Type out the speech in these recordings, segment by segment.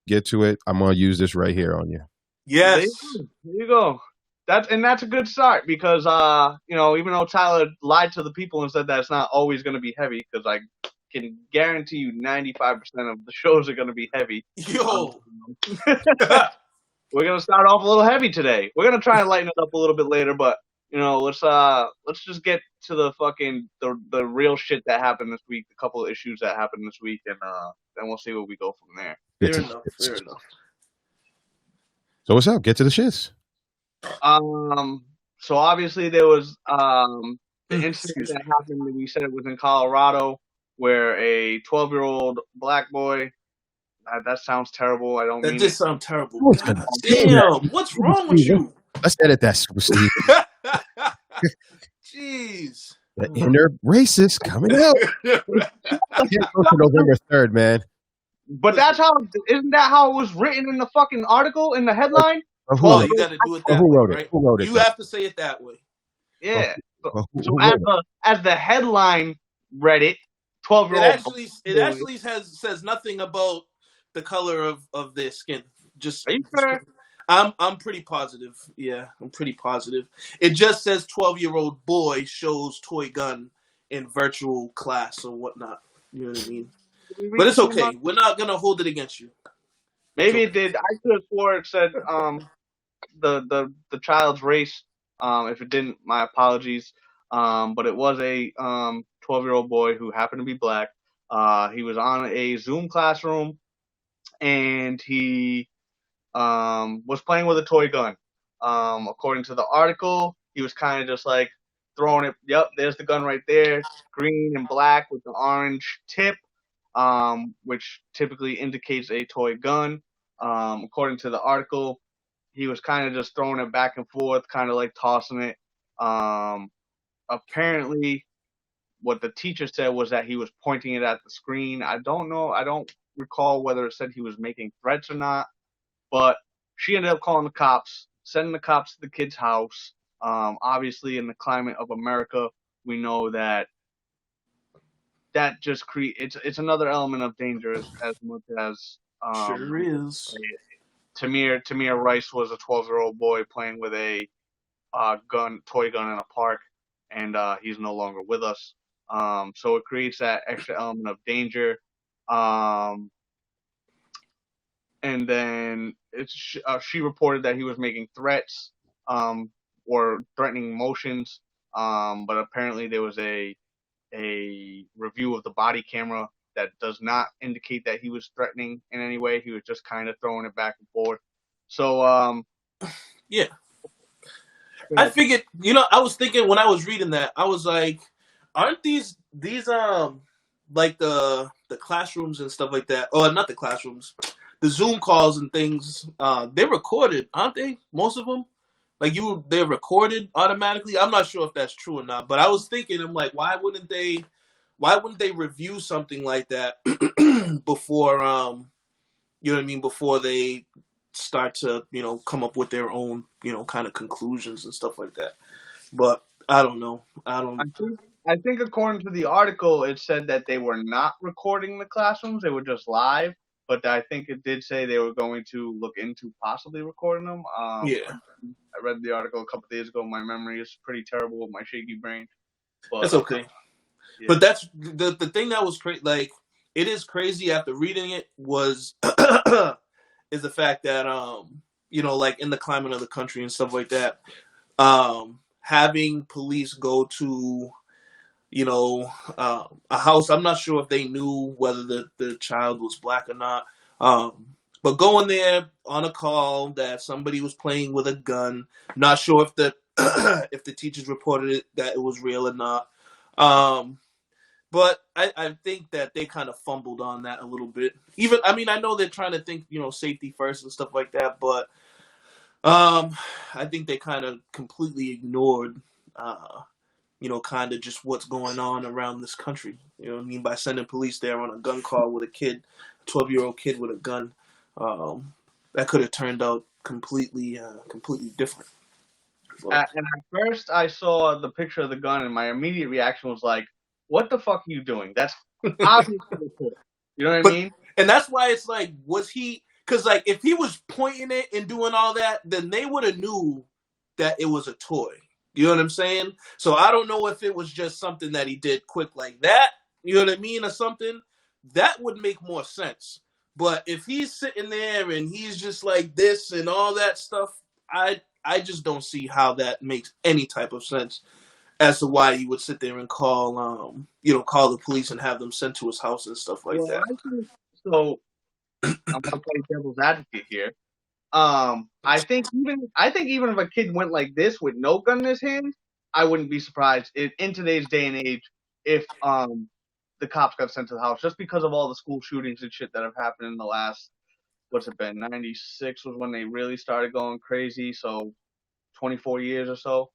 Get to it. I'm gonna use this right here on you. Yes. There you go. That's a good start because even though Tyler lied to the people and said that it's not always going to be heavy, because I can guarantee you 95% of the shows are going to be heavy. Yo. We're going to start off a little heavy today. We're going to try and lighten it up a little bit later, but let's just get to the real shit that happened this week, a couple of issues that happened this week, and then we'll see where we go from there. Fair enough. So what's up? Get to the shits. So obviously there was the incident that happened, and we said it was in Colorado, where a 12-year-old black boy. That sounds terrible. I don't mean That just sounds terrible. Damn, what's wrong with you? Let's edit that, Super Steve. Jeez. The inner racist coming out. I can't go to November 3rd, man. But isn't that how it was written in the fucking article, in the headline? Oh, you got to do it that who way, wrote right? it? Who wrote it? You have to say it that way. Yeah. Who As the headline read it, 12-year-old. It actually says nothing about the color of their skin. Just Are you sure? I'm pretty positive. Yeah, I'm pretty positive. It just says 12-year-old boy shows toy gun in virtual class or whatnot. You know what I mean? But it's okay. We're not gonna hold it against you. Maybe it did. I could have swore it said the child's race. If it didn't, my apologies. But it was a 12-year-old boy who happened to be black. He was on a Zoom classroom, and he was playing with a toy gun. According to the article, he was kind of just like throwing it. Yep, there's the gun right there, green and black with the orange tip, which typically indicates a toy gun. According to the article, he was kind of just throwing it back and forth, kind of like tossing it. Apparently, what the teacher said was that he was pointing it at the screen. I don't know. I don't recall whether it said he was making threats or not. But she ended up calling the cops, sending the cops to the kid's house. Obviously, in the climate of America, we know that just creates it's another element of danger as much as Sure is. Tamir Rice was a 12-year-old boy playing with a toy gun in a park, and he's no longer with us. So it creates that extra element of danger. And then she reported that he was making threats or threatening motions. But apparently there was a review of the body camera that does not indicate that he was threatening in any way. He was just kind of throwing it back and forth. So yeah. I figured, I was thinking when I was reading that, I was like, aren't these like the classrooms and stuff like that, or not the classrooms, the Zoom calls and things, they're recorded, aren't they? Most of them, like they're recorded automatically. I'm not sure if that's true or not, but I was thinking, I'm like, why wouldn't they review something like that before, you know what I mean, before they start to, come up with their own, kind of conclusions and stuff like that. But I don't know. I think according to the article, it said that they were not recording the classrooms; they were just live. But I think it did say they were going to look into possibly recording them. Yeah. I read the article a couple days ago. My memory is pretty terrible with my shaky brain. But, that's okay. Yeah. But that's the thing that was crazy. Like, it is crazy after reading it was is the fact that like in the climate of the country and stuff like that, having police go to a house. I'm not sure if they knew whether the child was black or not. But going there on a call that somebody was playing with a gun. Not sure if the if the teachers reported it that it was real or not. But I think that they kind of fumbled on that a little bit. I know they're trying to think, safety first and stuff like that, but I think they kind of completely ignored kind of just what's going on around this country. You know what I mean? By sending police there on a gun call with a kid, 12-year-old kid with a gun, that could have turned out completely different. And at first I saw the picture of the gun, and my immediate reaction was like, what the fuck are you doing? That's obviously a toy. You know what I mean? And that's why it's like, was he? Because like, if he was pointing it and doing all that, then they would have knew that it was a toy. You know what I'm saying? So I don't know if it was just something that he did quick like that. You know what I mean, or something that would make more sense. But if he's sitting there and he's just like this and all that stuff, I just don't see how that makes any type of sense as to why he would sit there and call call the police and have them sent to his house and stuff like that. I think, so I'm gonna play devil's advocate here. I think even if a kid went like this with no gun in his hand, I wouldn't be surprised in today's day and age if the cops got sent to the house, just because of all the school shootings and shit that have happened in the last, what's it been? 96 was when they really started going crazy. So 24 years or so.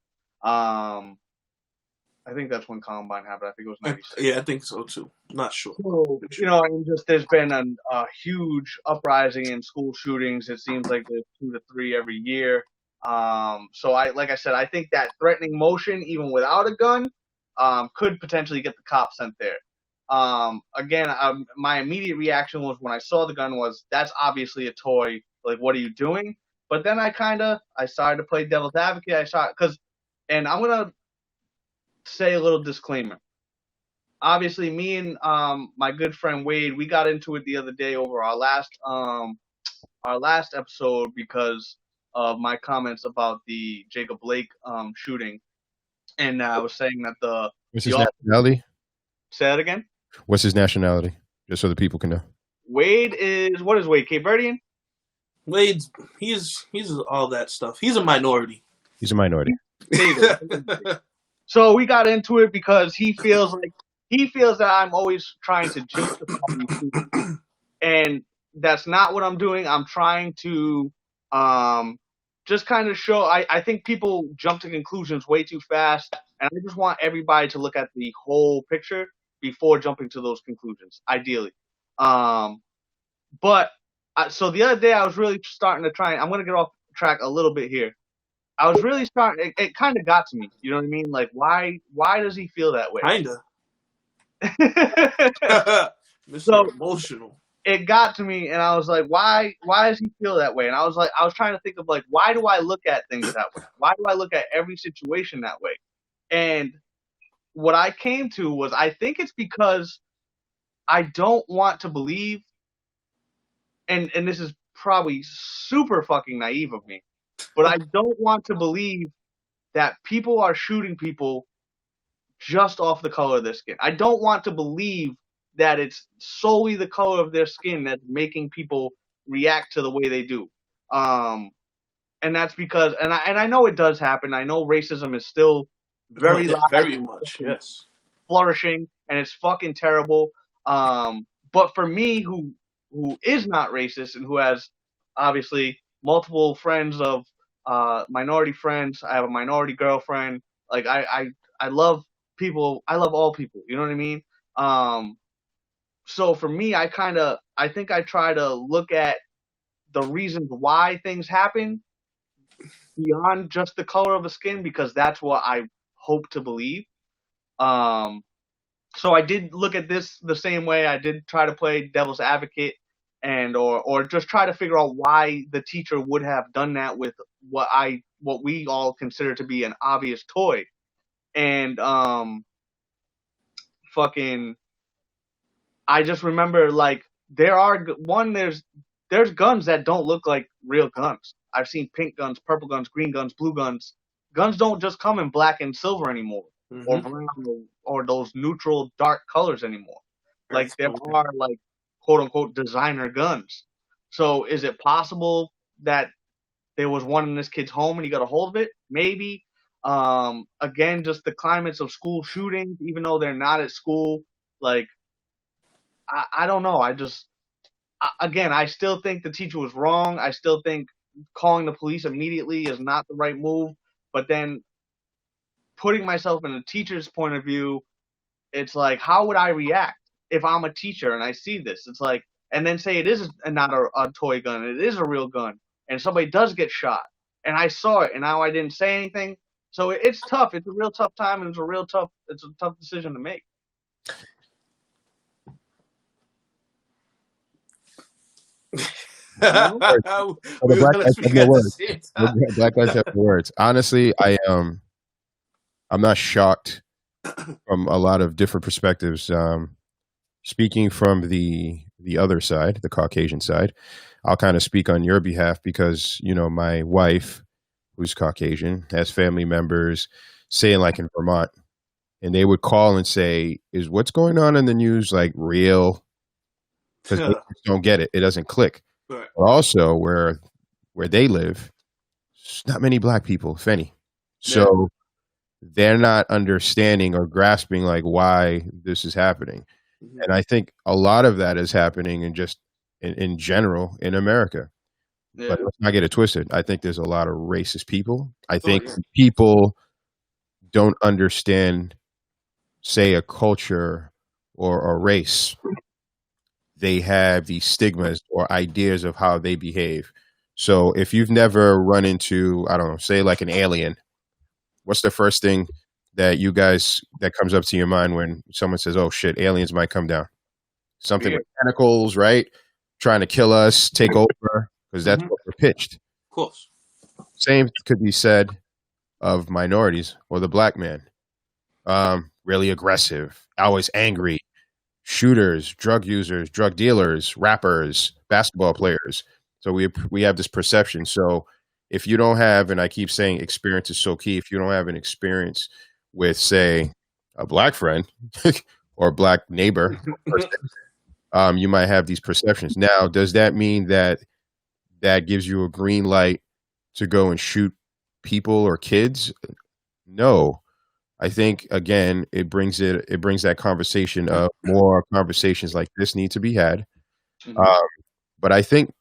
I think that's when Columbine happened. I think it was 96. Yeah, I think so too. Not sure. So, I mean, just there's been a huge uprising in school shootings. It seems like there's 2 to 3 every year. So like I said, I think that threatening motion, even without a gun, could potentially get the cops sent there. Again, my immediate reaction was when I saw the gun was, that's obviously a toy. Like, what are you doing? But then I started to play devil's advocate. And I'm gonna say a little disclaimer. Obviously, me and my good friend Wade, we got into it the other day over our last episode because of my comments about the Jacob Blake shooting, and I was saying that what's his nationality? Say that again. What's his nationality? Just so the people can know. Wade is Wade? Cape Verdean? Wade's he's all that stuff. He's a minority. He's a minority. So we got into it because he feels that I'm always trying to justify, and that's not what I'm doing. I'm trying to just kind of show. I think people jump to conclusions way too fast, and I just want everybody to look at the whole picture before jumping to those conclusions, ideally. But so the other day I was really starting to try. I'm going to get off track a little bit here. I was really starting. It kind of got to me. You know what I mean? Like, why does he feel that way? Kinda. So emotional. It got to me, and I was like, why does he feel that way? And I was trying to think of, like, why do I look at things that way? Why do I look at every situation that way? And what I came to was, I think it's because I don't want to believe, and this is probably super fucking naive of me, but I don't want to believe that people are shooting people just off the color of their skin. I don't want to believe that it's solely the color of their skin that's making people react to the way they do. And that's because, and I know it does happen. I know racism is still very much, yes, flourishing, and it's fucking terrible. But for me, who is not racist and who has obviously multiple friends of minority friends, I have a minority girlfriend. Like I love people. I love all people. You know what I mean? So for me, I think I try to look at the reasons why things happen beyond just the color of the skin, because that's what I hope to believe. So I did look at this the same way. I did try to play devil's advocate and or just try to figure out why the teacher would have done that with what we all consider to be an obvious toy. And I just remember, like, there's guns that don't look like real guns. I've seen pink guns, purple guns, green guns, blue guns. Guns don't just come in black and silver anymore, or brown, or those neutral dark colors anymore. Like, there are, like, quote unquote designer guns. So is it possible that there was one in this kid's home and he got a hold of it? Maybe. Again, just the climates of school shootings, even though they're not at school, like, I don't know. I still think the teacher was wrong. I still think calling the police immediately is not the right move. But then putting myself in a teacher's point of view, it's like, how would I react if I'm a teacher and I see this? It's like, and then say it is not a toy gun, it is a real gun, and somebody does get shot, and I saw it, and now I didn't say anything. So it's tough. It's a real tough time, and it's a tough decision to make. No? For the We were Black gonna Lives Have speak No at the Words. same For time. the Black Lives Have No Words. Honestly, I'm not shocked from a lot of different perspectives. Speaking from the other side, the Caucasian side, I'll kind of speak on your behalf because my wife, who's Caucasian, has family members, say like in Vermont, and they would call and say, "Is what's going on in the news like real?" Because they just don't get it; it doesn't click. Right. But also, where they live, there's not many black people, if any. So they're not understanding or grasping like why this is happening. Mhm. And I think a lot of that is happening in general in America. But Yeah. let's not get it twisted. I think there's a lot of racist people. I Oh, think yeah. people don't understand, say, a culture or a race. They have these stigmas or ideas of how they behave. So if you've never run into, I don't know, say like an alien, what's the first thing that comes up to your mind when someone says, "Oh shit, aliens might come down"? Something Fear. with tentacles, right? Trying to kill us, take over, because that's Mhm. what we're pitched. Of course. Same could be said of minorities or the black man. Really aggressive, always angry, shooters, drug users, drug dealers, rappers, basketball players. So we have this perception. So if you don't have, and I keep saying experience is so key, if you don't have an experience with, say, a black friend or a black neighbor or person, you might have these perceptions. Now, does that mean that that gives you a green light to go and shoot people or kids? No. I think again, it brings that conversation of more conversations like this need to be had. Mhm. Um, but I think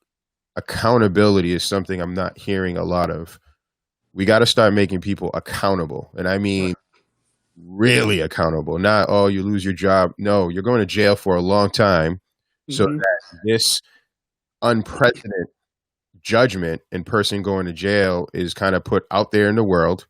accountability is something I'm not hearing a lot of. We got to start making people accountable, and I mean Right. really accountable. Not, oh, you lose your job. No, you're going to jail for a long time, so Mhm. that this unprecedented judgment and person going to jail is kind of put out there in the world,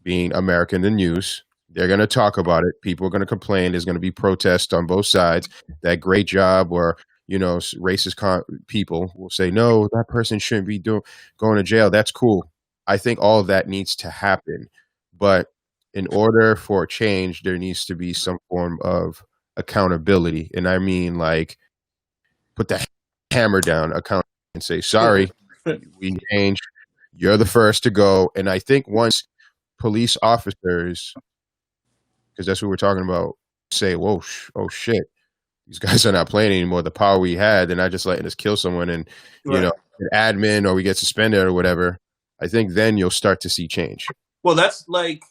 being America in the news. They're going to talk about it. People are going to complain. There's going to be protests on both sides. That great job, or racist people will say, "No, that person shouldn't be going to jail." That's cool. I think all of that needs to happen, but in order for change, there needs to be some form of accountability, and I mean like put the hammer down, account, and say, "Sorry, we changed. You're the first to go." And I think once police officers, because that's what we're talking about, say, "Whoa, oh shit, these guys are not playing anymore. The power we had, they're not just letting us kill someone and Right. an admin or we get suspended or whatever." I think then you'll start to see change. Well, that's like,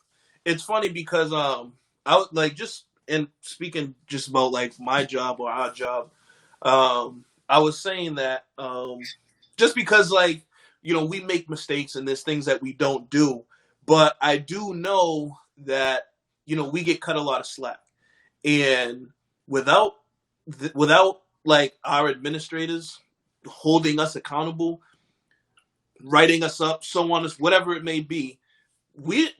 it's funny because I would like, just in speaking just about like my job or our job, I was saying that just because like we make mistakes and there's things that we don't do, but I do know that we get cut a lot of slack, and without without like our administrators holding us accountable, writing us up, so on, whatever it may be, we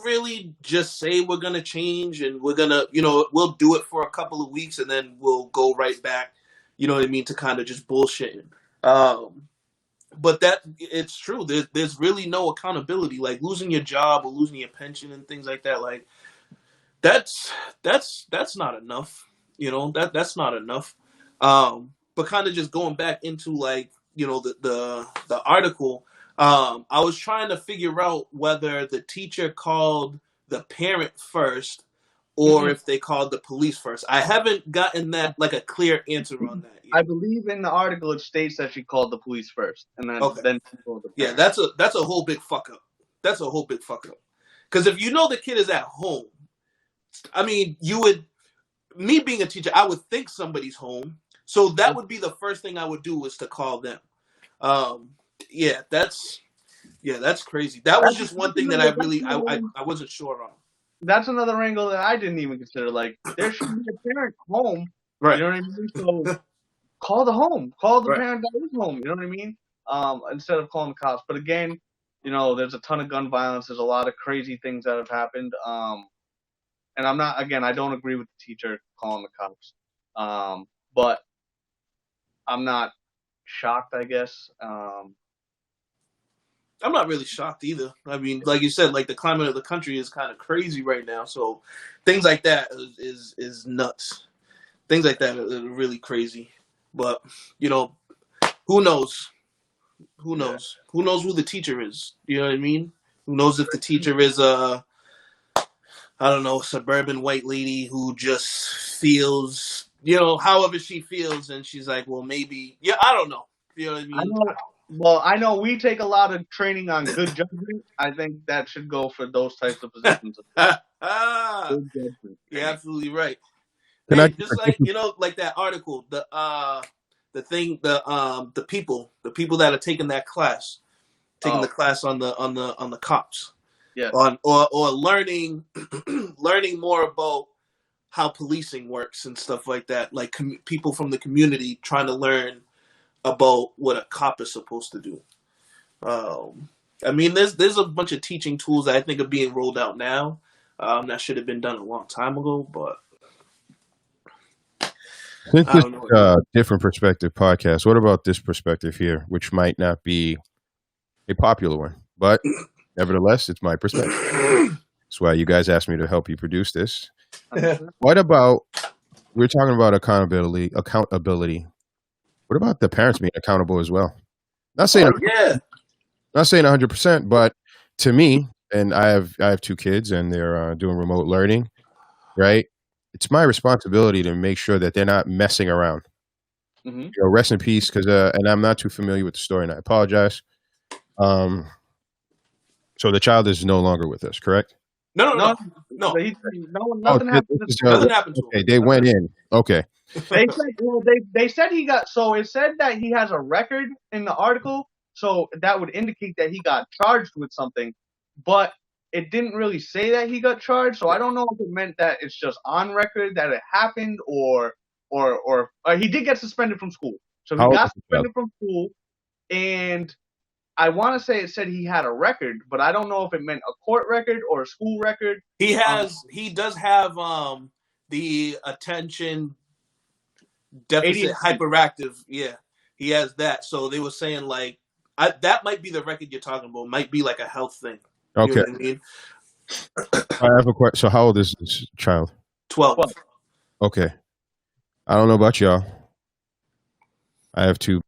really just say we're gonna change and we're gonna we'll do it for a couple of weeks and then we'll go right back, you know what I mean, to kind of just bullshitting. But that it's true. There's really no accountability. Like losing your job or losing your pension and things like that. Like that's that's not enough. That's not enough. But kind of just going back into like the article. I was trying to figure out whether the teacher called the parent first or Mm-mm. if they called the police first. I haven't gotten that like a clear answer on that I yet. believe in the article it states that she called the police first, and Okay. then she called the Yeah, parents. that's a whole big fuck up. That's a whole big fuck up. Because if you know the kid is at home, I mean, you would. Me being a teacher, I would think somebody's home, so that would be the first thing I would do is to call them. Um, yeah, that's crazy. That was just one thing that I really I wasn't sure on. That's another angle that I didn't even consider. Like, there should be a parent home. You Right, know what I mean? So call the home. Call the right. parent that is home. You know what I mean? Instead of calling the cops. But again, there's a ton of gun violence. There's a lot of crazy things that have happened. and I'm not, again, I don't agree with the teacher calling the cops. But I'm not shocked, I guess. I'm not really shocked either. I mean, like you said, like the climate of the country is kind of crazy right now. So things like that is nuts. Things like that are really crazy. But, you know, who knows? Who knows? Yeah. Who knows who the teacher is? You know what I mean? Who knows if the teacher is a, I don't know, suburban white lady who just feels, you know, however she feels, and she's like, well, maybe, yeah, I don't know. You know what I mean? I know we take a lot of training on good judgment. I think that should go for those types of positions. You're absolutely right. Hey, just like, you know, like that article, the people that are taking that class, the class on the cops, yeah, or learning more about how policing works and stuff like that. Like people from the community trying to learn about what a cop is supposed to do. I mean, there's a bunch of teaching tools that I think are being rolled out now. That should have been done a long time ago, but. Since this is a different perspective podcast, what about this perspective here, which might not be a popular one, but nevertheless, it's my perspective. That's why you guys asked me to help you produce this. What about, we're talking about accountability. What about the parents being accountable as well? Not saying, not saying 100%, but to me, and I have two kids, and they're doing remote learning, right? It's my responsibility to make sure that they're not messing around. Mm-hmm. You know, rest in peace, because and I'm not too familiar with the story, and I apologize. So the child is no longer with us, correct? No. Nothing happened. Nothing happened to him. Okay, they went in. Okay. They said he got. So it said that he has a record in the article, so that would indicate that he got charged with something, but it didn't really say that he got charged, so I don't know if it meant that it's just on record that it happened, or he did get suspended from school. So he got suspended from school, and I want to say it said he had a record, but I don't know if it meant a court record or a school record. He does have the attention deficit hyperactive. Yeah, he has that. So they were saying like that might be the record you're talking about. Might be like a health thing. Okay. You know what I mean? I have a question. So how old is this child? 12. Okay. I don't know about y'all. I have two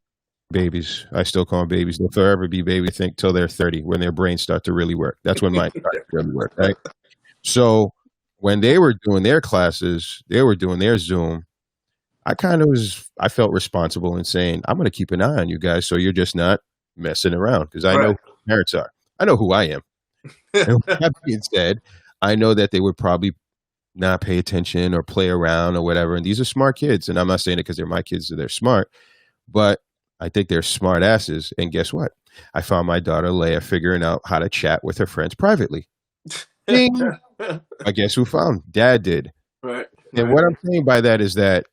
babies. I still call them babies. They'll forever be baby, think, till they're 30, when their brains start to really work. That's when mine start to really work, right? So when they were doing their classes, they were doing their Zoom, I felt responsible in saying, I'm going to keep an eye on you guys so you're just not messing around, because I know who parents are. I know who I am. And with that being said, I know that they would probably not pay attention or play around or whatever. And these are smart kids. And I'm not saying it because they're my kids, so they're smart. But I think they're smart asses. And guess what? I found my daughter Leia figuring out how to chat with her friends privately. Ding! I guess who found? Dad did. Right. And what I'm saying by that is that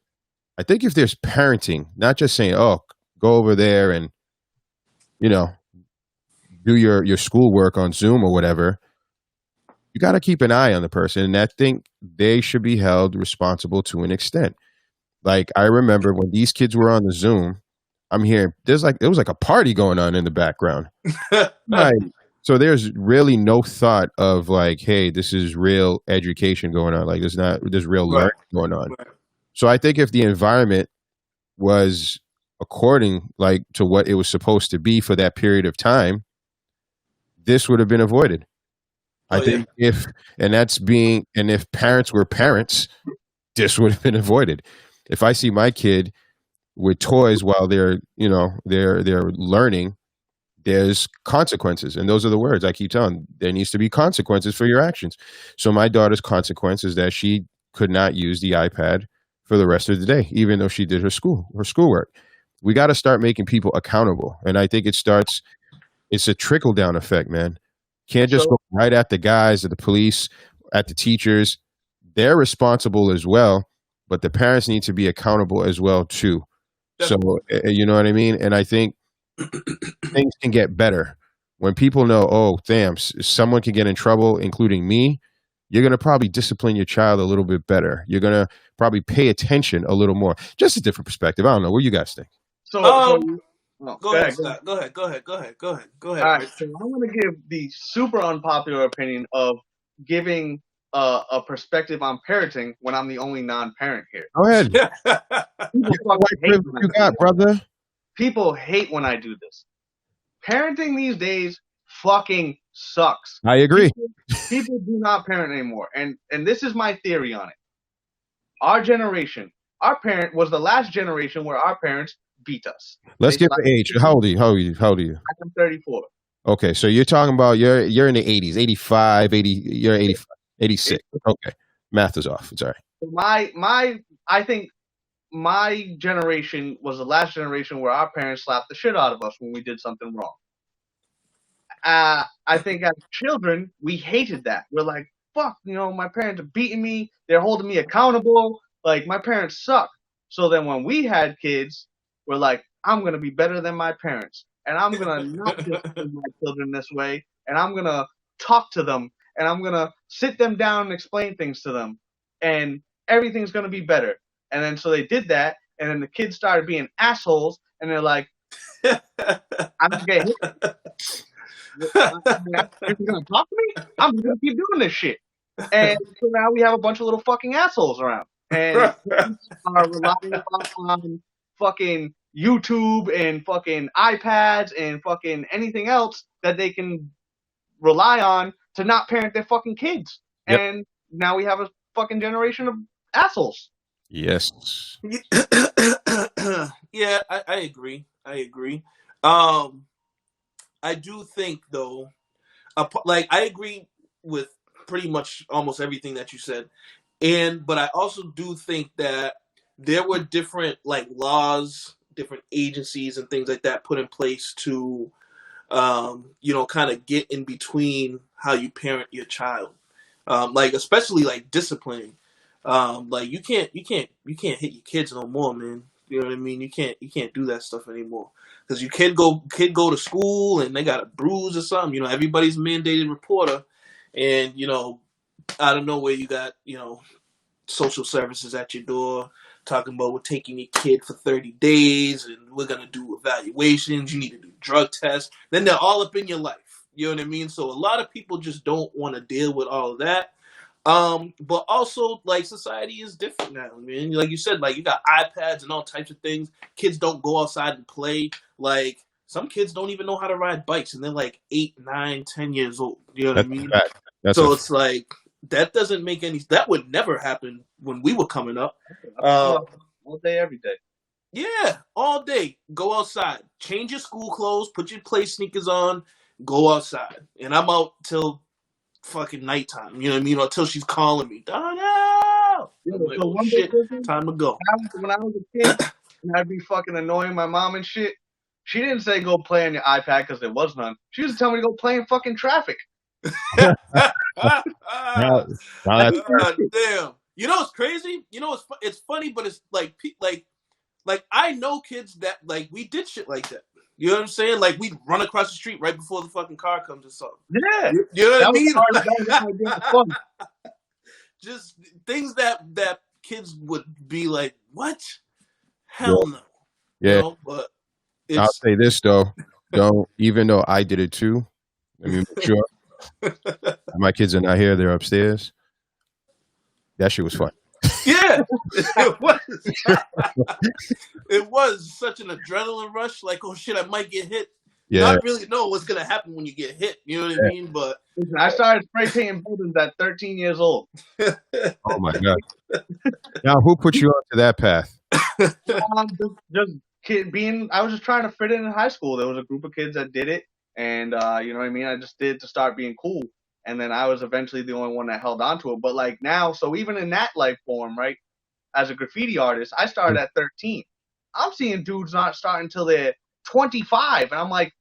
I think if there's parenting, not just saying, oh, go over there and, you know, do your schoolwork on Zoom or whatever, you got to keep an eye on the person. And I think they should be held responsible to an extent. Like, I remember when these kids were on the Zoom, I'm hearing there was like a party going on in the background. Right. So there's really no thought of like, hey, this is real education going on. Like there's real learning going on. Right. So I think if the environment was according like to what it was supposed to be for that period of time, this would have been avoided. I think if parents were parents, this would have been avoided. If I see my kid with toys while they're learning, there's consequences. And those are the words I keep telling. There needs to be consequences for your actions. So my daughter's consequence is that she could not use the iPad for the rest of the day, even though she did her schoolwork. We got to start making people accountable. And I think it's a trickle down effect, man. Can't just go right at the guys, at the police, at the teachers. They're responsible as well, but the parents need to be accountable as well too. So, you know what I mean? And I think things can get better when people know, oh, damn, someone can get in trouble, including me. you're going to probably discipline your child a little bit better. You're going to probably pay attention a little more. Just a different perspective. I don't know. What do you guys think? Go ahead, Scott. Go ahead. All right. So I'm going to give the super unpopular opinion of giving a perspective on parenting when I'm the only non-parent here. Go ahead. People you got, brother. People hate when I do this. Parenting these days fucking sucks. I agree. People do not parent anymore. And this is my theory on it. Our generation, our parent was the last generation where our parents beat us. Let's get the age. How old are you? I'm 34. Okay, so you're talking about you're in the 80s, 85, 80, you're 85, 86. Okay. Math is off. It's all right. I think my generation was the last generation where our parents slapped the shit out of us when we did something wrong. I think as children, we hated that. We're like, fuck, my parents are beating me. They're holding me accountable. Like, my parents suck. So then when we had kids, we're like, I'm going to be better than my parents. And I'm going to not discipline my children this way. And I'm going to talk to them. And I'm going to sit them down and explain things to them. And everything's going to be better. And then so they did that. And then the kids started being assholes. And they're like, I'm going to get hit. You're going to talk to me? I'm going to keep doing this shit. And so now we have a bunch of little fucking assholes around. And are relying on fucking YouTube and fucking iPads and fucking anything else that they can rely on to not parent their fucking kids. Yep. And now we have a fucking generation of assholes. Yes. Yeah, I agree. I do think, though, I agree with pretty much almost everything that you said. But I also do think that there were different laws, different agencies and things like that put in place to, kind of get in between how you parent your child. Especially disciplining. You can't hit your kids no more, man. You know what I mean? You can't do that stuff anymore. Because your kid go to school and they got a bruise or something. Everybody's mandated reporter, and out of nowhere you got social services at your door talking about we're taking your kid for 30 days and we're gonna do evaluations. You need to do drug tests. Then they're all up in your life. You know what I mean? So a lot of people just don't want to deal with all of that. But also, society is different now, man. Like you said, you got iPads and all types of things. Kids don't go outside and play. Some kids don't even know how to ride bikes, and they're 8, 9, 10 years old. You know what I mean? So it's that doesn't make any. That would never happen when we were coming up. All day, every day. Yeah, all day. Go outside. Change your school clothes. Put your play sneakers on. Go outside. And I'm out till fucking nighttime, you know what I mean? Until she's calling me, Donnell. Time to go. When I was a kid, and I'd be fucking annoying my mom and shit. She didn't say go play on your iPad because there was none. She used to tell me to go play in fucking traffic. Damn. It's crazy. It's funny, but it's I know kids that we did shit like that. You know what I'm saying? We'd run across the street right before the fucking car comes or something. Yeah. You know what I mean? Just things that kids would be like, what? Hell no. Yeah. But I'll say this, though. Even though I did it too, let me make sure. My kids are not here. They're upstairs. That shit was fun. Yeah, it was. It was such an adrenaline rush. Oh shit, I might get hit. Yeah. Not really know what's gonna happen when you get hit. You know what I mean? But I started spray painting buildings at 13 years old. Oh my god! Now, who put you onto that path? Just kid I was just trying to fit in high school. There was a group of kids that did it, and you know what I mean. I just did to start being cool. And then I was eventually the only one that held on to it. But now, so even in that life form, right, as a graffiti artist, I started at 13. I'm seeing dudes not starting until they're 25. And I'm like,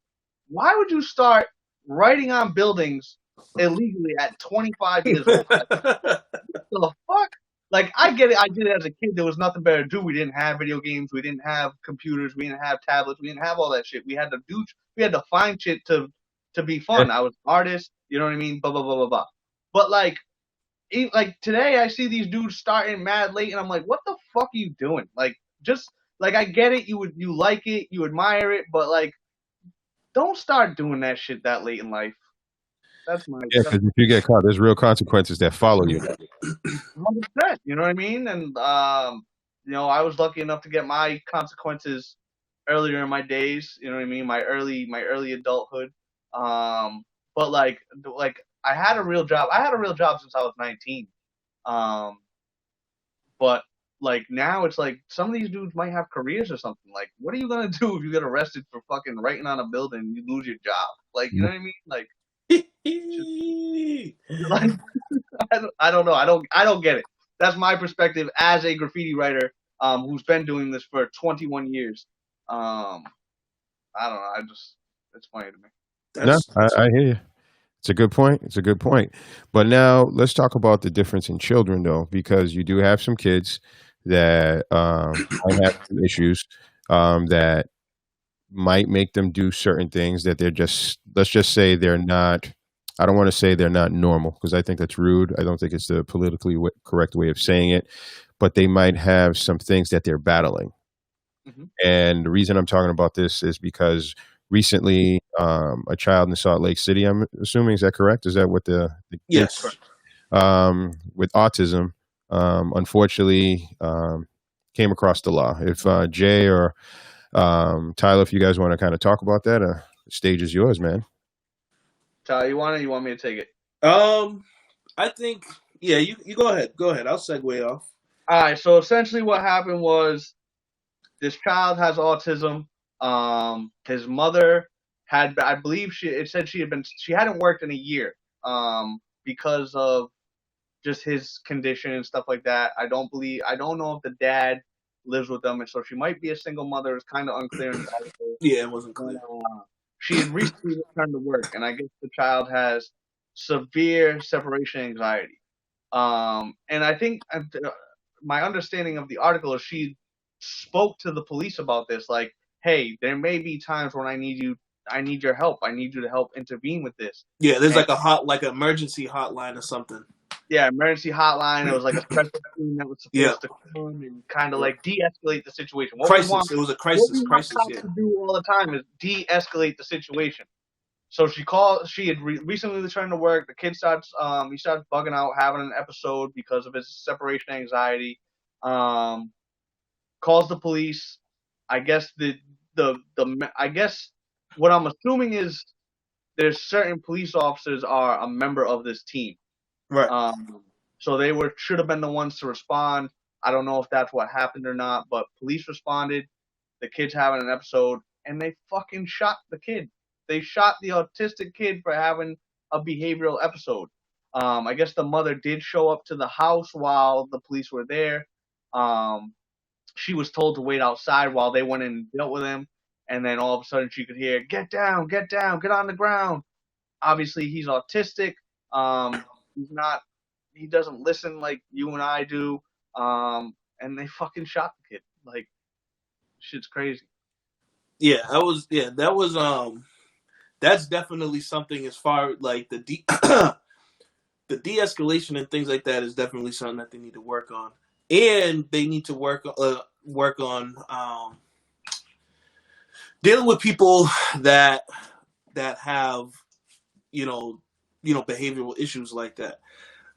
why would you start writing on buildings illegally at 25 years old? What the fuck? I get it. I did it as a kid. There was nothing better to do. We didn't have video games. We didn't have computers. We didn't have tablets. We didn't have all that shit. We had to find shit to be fun. I was an artist. You know what I mean? Blah, blah, blah, blah, blah. But, like today I see these dudes starting mad late, and I'm like, what the fuck are you doing? Like, just like I get it, you like it, you admire it, but like, don't start doing that shit that late in life. That's my Yeah, because if you get caught, there's real consequences that follow you. 100%. You know what I mean? And I was lucky enough to get my consequences earlier in my days. You know what I mean? My early adulthood. But like I had a real job. I had a real job since I was 19. Um, but like now it's like some of these dudes might have careers or something. Like, what are you gonna do if you get arrested for fucking writing on a building and you lose your job? Like, you know what I mean? Like, like I don't know. I don't get it. That's my perspective as a graffiti writer who's been doing this for 21 years. I don't know. It's funny to me. No, I hear you. It's a good point. It's a good point. But now let's talk about the difference in children, though, because you do have some kids that might have some issues that might make them do certain things that they're just, let's just say they're not, I don't want to say they're not normal because I think that's rude. I don't think it's the politically correct way of saying it, but they might have some things that they're battling. Mhm. And the reason I'm talking about this is because recently a child in Salt Lake City, I'm assuming, is that correct? Is that what the kid, Yes. with autism, unfortunately came across the law. If Jay or Tyler, if you guys want to kind of talk about that, the stage is yours, man. Tyler, you want it? You want me to take it? I think you go ahead. Go ahead. I'll segue off. All right. So essentially, what happened was this child has autism. His mother had, I believe it said she hadn't worked in a year. Because of just his condition and stuff like that. I don't know if the dad lives with them, and so she might be a single mother. It's kind of unclear in the article. Yeah, it wasn't clear. She had recently returned to work, and I guess the child has severe separation anxiety. And I think my understanding of the article is she spoke to the police about this, like, hey, there may be times when I need your help. I need you to help intervene with this. Yeah, there's like an emergency hotline or something. Yeah, emergency hotline. It was like a special team that was supposed to come and kind of like de-escalate the situation. It was a crisis. What we want to do all the time is de-escalate the situation. So she called. She had recently returned to work. The kid starts. He starts bugging out, having an episode because of his separation anxiety. Calls the police. I guess I guess what I'm assuming is there's certain police officers are a member of this team. Right. So they should have been the ones to respond. I don't know if that's what happened or not, but police responded. The kid's having an episode, and they fucking shot the kid. They shot the autistic kid for having a behavioral episode. I guess the mother did show up to the house while the police were there. She was told to wait outside while they went in and dealt with him, and then all of a sudden she could hear, "Get down, get down, get on the ground." Obviously, he's autistic. He doesn't listen like you and I do. And they fucking shot the kid. Like, shit's crazy. Yeah, that's definitely something as far like the the de-escalation and things like that is definitely something that they need to work on. And they need to work on dealing with people that have behavioral issues like that.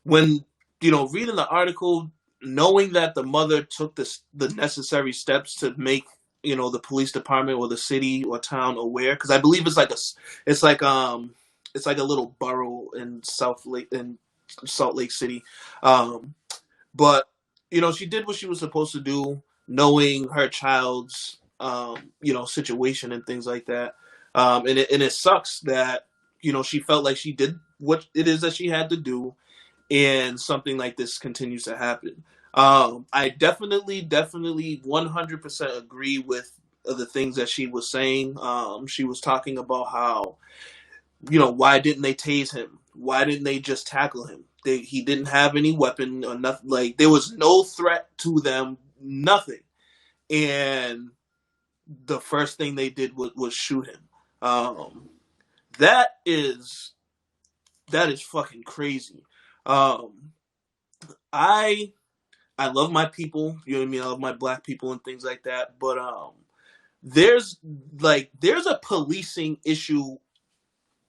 When reading the article, knowing that the mother took the necessary steps to make the police department or the city or town aware, because I believe it's like a little borough in Salt Lake City, but she did what she was supposed to do, knowing her child's situation and things like that, and it sucks that she felt like she did what it is that she had to do, and something like this continues to happen. I definitely 100% agree with the things that she was saying. She was talking about how, why didn't they tase him? Why didn't they just tackle him? He didn't have any weapon or nothing. Like, there was no threat to them, nothing. And the first thing they did was shoot him. That is fucking crazy. I love my people. You know what I mean? I love my black people and things like that. But there's a policing issue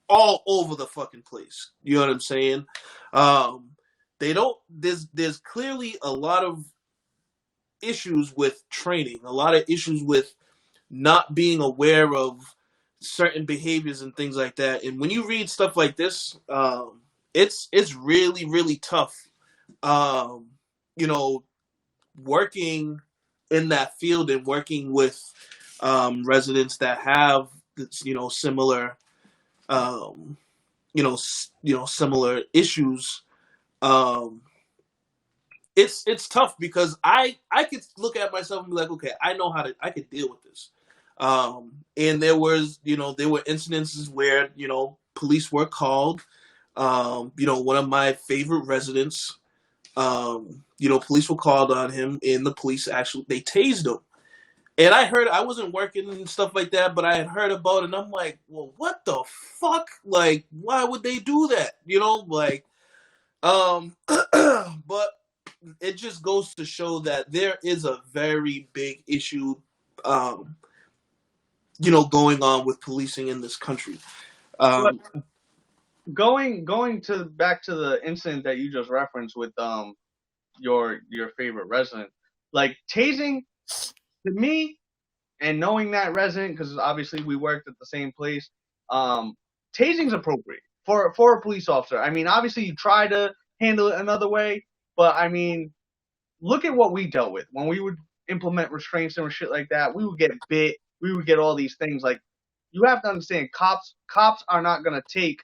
all over the fucking place. You know what I'm saying? They don't. There's clearly a lot of issues with training. A lot of issues with not being aware of certain behaviors and things like that. And when you read stuff like this, it's really really tough. Um, you know, working in that field and working with residents that have similar similar issues. Um, it's tough because I could look at myself and be like, okay, I could deal with this. And there were incidences where police were called. One of my favorite residents, police were called on him, and the police actually they tased him. And I wasn't working and stuff like that, but I had heard about it, and I'm like, well, what the fuck? Like, why would they do that? But it just goes to show that there is a very big issue, going on with policing in this country. Going to back to the incident that you just referenced with your favorite resident, like tasing, to me, and knowing that resident, because obviously we worked at the same place, tasing's appropriate for a police officer. I mean, obviously you try to handle it another way, but I mean, look at what we dealt with when we would implement restraints and shit like that. We would get bit. We would get all these things. Like, you have to understand, cops are not gonna take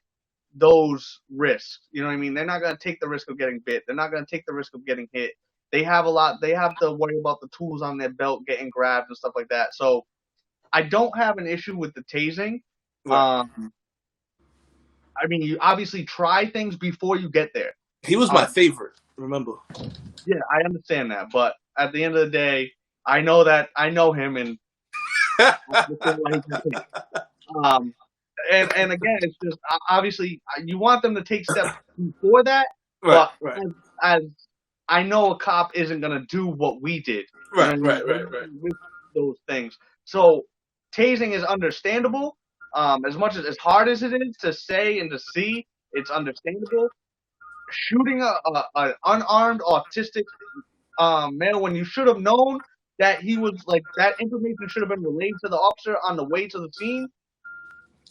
those risks. You know what I mean? They're not gonna take the risk of getting bit. They're not gonna take the risk of getting hit. They have to worry about the tools on their belt getting grabbed and stuff like that. So I don't have an issue with the tasing. Right. I mean, you obviously try things before you get there. He was my favorite, remember? Yeah, I understand that, but at the end of the day, I know him, and and again, it's just obviously you want them to take steps before that, right, but right. As I know, a cop isn't gonna do what we did, right, right. with those things. So tasing is understandable. As much as hard as it is to say and to see, it's understandable. Shooting an unarmed autistic male when you should have known that he was like that information should have been relayed to the officer on the way to the scene.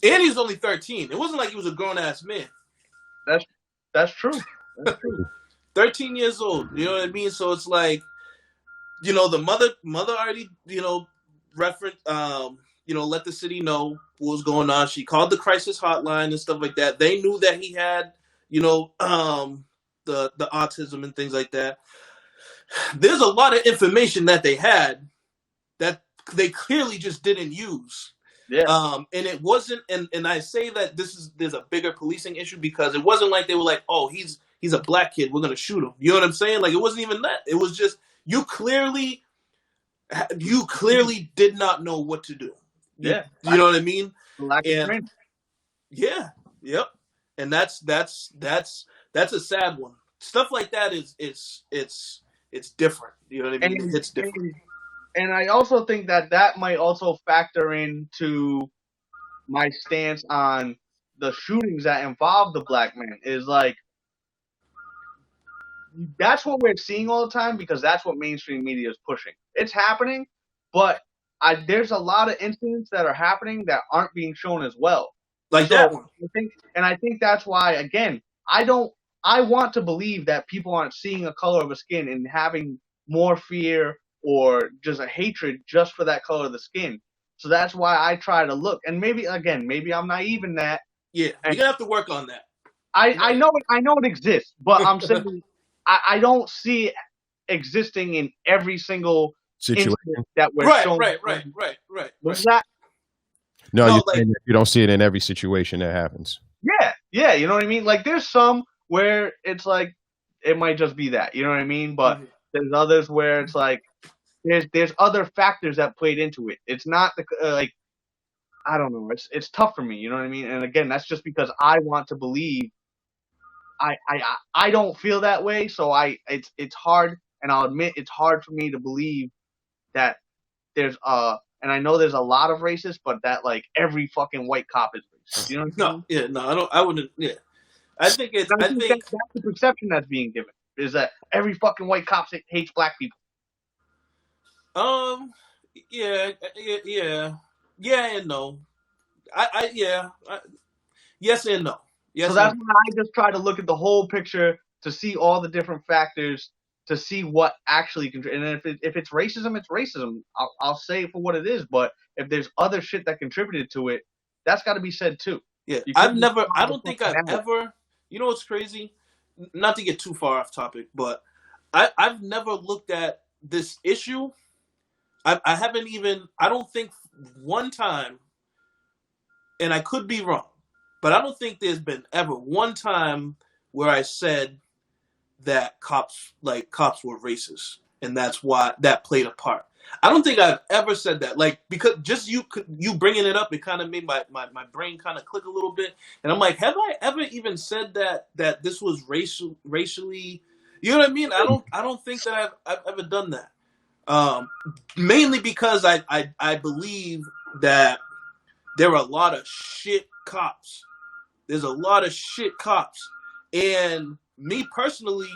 And he was only 13. It wasn't like he was a grown ass man. That's true. That's true. 13 years old. You know what I mean? So it's like, the mother already, let the city know what was going on. She called the crisis hotline and stuff like that. They knew that he had, the autism and things like that. There's a lot of information that they had that they clearly just didn't use. Yeah. And it wasn't, and I say that there's a bigger policing issue because it wasn't like they were like, oh, he's a black kid, we're gonna shoot him. You know what I'm saying? Like, it wasn't even that. It was just you clearly did not know what to do. Yeah. You know what I mean? Lack of training. Yeah. Yep. And that's a sad one. Stuff like that it's different. You know what I mean? It's different. And I also think that might also factor into my stance on the shootings that involve the black man. Is like, that's what we're seeing all the time because that's what mainstream media is pushing. It's happening, but there's a lot of incidents that are happening that aren't being shown as well. Like that one. I think that's why, again, I want to believe that people aren't seeing a color of a skin and having more fear or just a hatred just for that color of the skin. So that's why I try to look. And maybe I'm naive in that. Yeah, you're gonna have to work on that. I know it exists, but I'm saying I don't see it existing in every single situation that we're showing. Right. What's that? No, you don't see it in every situation that happens. Yeah, you know what I mean? Like, there's some where it's like, it might just be that, you know what I mean? But there's others where it's like, there's other factors that played into it. It's not like, I don't know. It's tough for me, you know what I mean? And again, that's just because I want to believe I don't feel that way, so it's hard, and I'll admit it's hard for me to believe that there's and I know there's a lot of racists, but that like every fucking white cop is racist. You know what I mean? No, I wouldn't. Yeah, I think that's the perception that's being given, is that every fucking white cop hates black people. Yeah and no. Yes and no. Yes. So that's why I just try to look at the whole picture to see all the different factors, to see what actually contributes. And if it's racism, it's racism. I'll say it for what it is. But if there's other shit that contributed to it, that's got to be said too. Yeah, I don't think I've ever. You know what's crazy? Not to get too far off topic, but I've never looked at this issue. I haven't even. I don't think one time, and I could be wrong, but I don't think there's been ever one time where I said that cops were racist, and that's why that played a part. I don't think I've ever said that. Like, because just you bringing it up, it kind of made my brain kind of click a little bit, and I'm like, have I ever even said that this was racially? You know what I mean? I don't think that I've ever done that. Mainly because I believe that there are a lot of shit cops. There's a lot of shit cops, and me personally,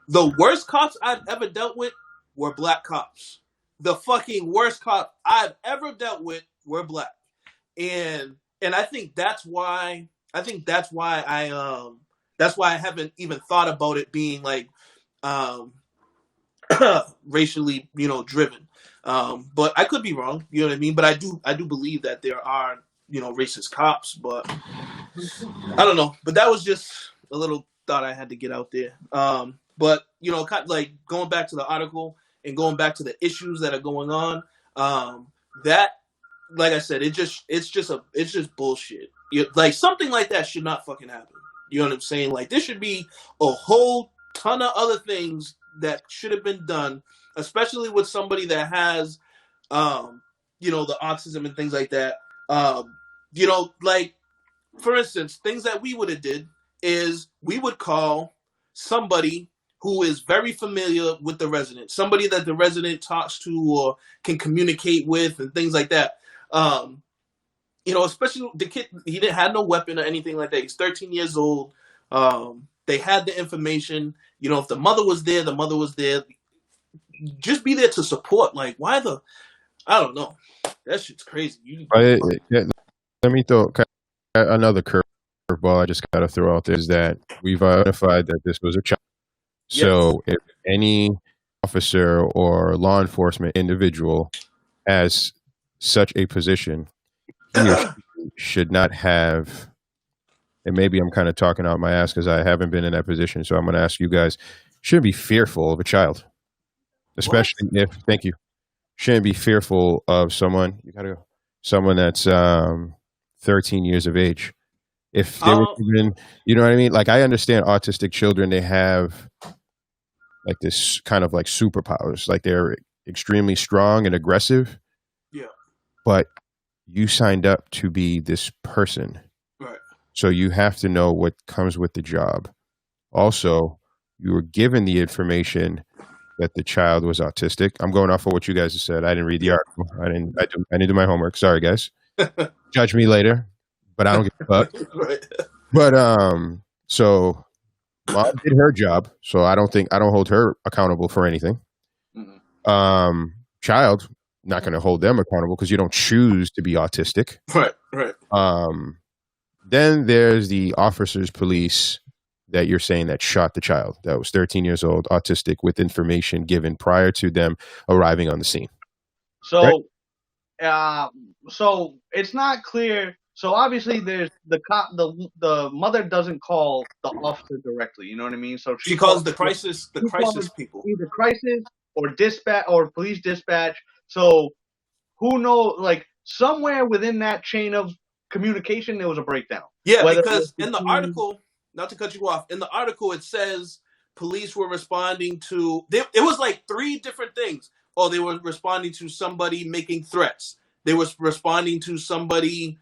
the worst cops I've ever dealt with were black cops. The fucking worst cops I've ever dealt with were black, and I think that's why I haven't even thought about it being like racially, driven. But I could be wrong. You know what I mean? But I do believe that there are racist cops, but I don't know. But that was just a little thought I had to get out there. But kind of like going back to the article and going back to the issues that are going on, that, like I said, it's just bullshit. Like, something like that should not fucking happen. You know what I'm saying? Like, there should be a whole ton of other things that should have been done, especially with somebody that has, the autism and things like that. Like, for instance, things that we would have did is we would call somebody who is very familiar with the resident, somebody that the resident talks to or can communicate with and things like that. Especially the kid, he didn't have no weapon or anything like that. He's 13 years old. They had the information. If the mother was there, the mother was there. Just be there to support. Like, I don't know. That shit's crazy. Let me throw another curveball I just got to throw out there is that we've identified that this was a child. Yes. So if any officer or law enforcement individual has such a position, he or she should not have, and maybe I'm kind of talking out my ass because I haven't been in that position, so I'm going to ask you guys, shouldn't be fearful of a child. Especially thank you. Shouldn't be fearful of someone. You gotta go. Someone that's 13 years of age. If they were even, you know what I mean? Like, I understand autistic children, they have like this kind of like superpowers. Like, they're extremely strong and aggressive. Yeah. But you signed up to be this person. Right. So you have to know what comes with the job. Also, you were given the information that the child was autistic. I'm going off of what you guys have said. I didn't read the article. I didn't do my homework. Sorry, guys. Judge me later, but I don't give a fuck. Right. But so mom did her job, so I don't hold her accountable for anything. Mm-hmm. Child, not going to hold them accountable because you don't choose to be autistic. Right. Then there's the officers, police, that you're saying that shot the child that was 13 years old, autistic, with information given prior to them arriving on the scene. So, right? So it's not clear. So obviously, there's the cop. The mother doesn't call the officer directly. You know what I mean? So she calls the crisis people, either crisis or dispatch or police dispatch. So who knows? Like, somewhere within that chain of communication, there was a breakdown. Yeah, because in the article. Not to cut you off, in the article it says police were responding to. It was like 3 different things. Oh, they were responding to somebody making threats. They were responding to somebody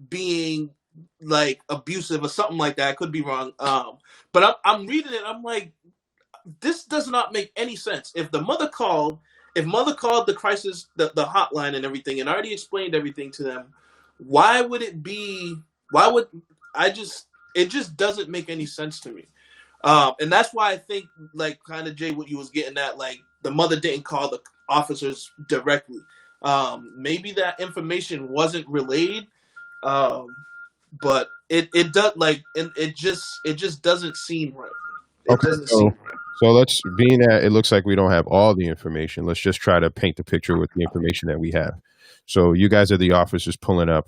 being like abusive or something like that. I could be wrong. But I'm reading it. I'm like, this does not make any sense. If mother called the crisis, the hotline and everything, and already explained everything to them, why would it be? Why would I just? It just doesn't make any sense to me. And that's why I think, like, kind of Jay, what you was getting at, like the mother didn't call the officers directly. Maybe that information wasn't relayed, but it does like it just doesn't seem right. It Okay, doesn't seem right. so let's, being that it looks like we don't have all the information, let's just try to paint the picture with the information that we have. So you guys are the officers pulling up,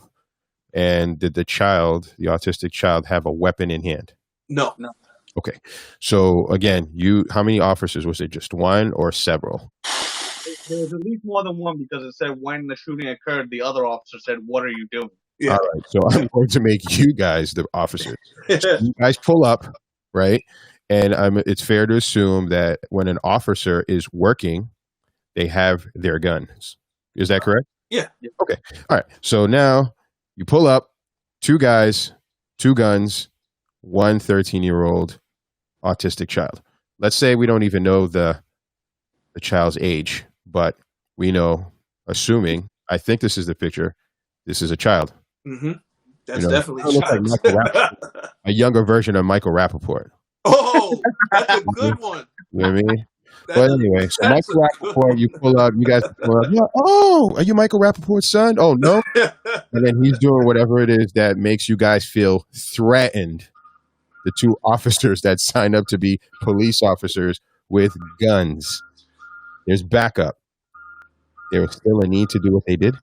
and did the autistic child, have a weapon in hand? No. Okay, so again, how many officers was it? Just one or several? There was at least more than one, because it said when the shooting occurred, the other officer said, "What are you doing?" Yeah. All right, so I'm going to make you guys the officers. So you guys pull up, right? And it's fair to assume that when an officer is working, they have their guns. Is that correct? Yeah. Okay. All right. So now you pull up, two guys, two guns, one 13-year-old autistic child. Let's say we don't even know the child's age, but we know, assuming, I think this is the picture, this is a child. Mm-hmm. That's You know, definitely it looks like Michael Rappaport, a younger version of Michael Rappaport. Oh, that's a good one. You know what I mean? That But is- anyway, so that's Michael a Rappaport, you pull up, you guys pull up, you're like, oh, are you Michael Rappaport's son? Oh, no. good- And then he's doing whatever it is that makes you guys feel threatened. The two officers that signed up to be police officers with guns. There's backup. There was still a need to do what they did.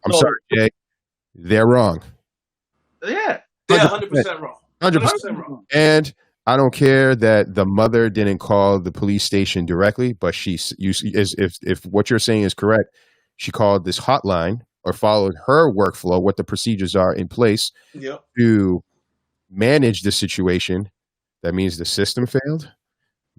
I'm So- sorry, Jay. They're wrong. Yeah. Yeah, 100% wrong. 100%. 100% wrong. And I don't care that the mother didn't call the police station directly, but if what you're saying is correct, she called this hotline or followed her workflow, what the procedures are in place Yep. to manage the situation. That means the system failed.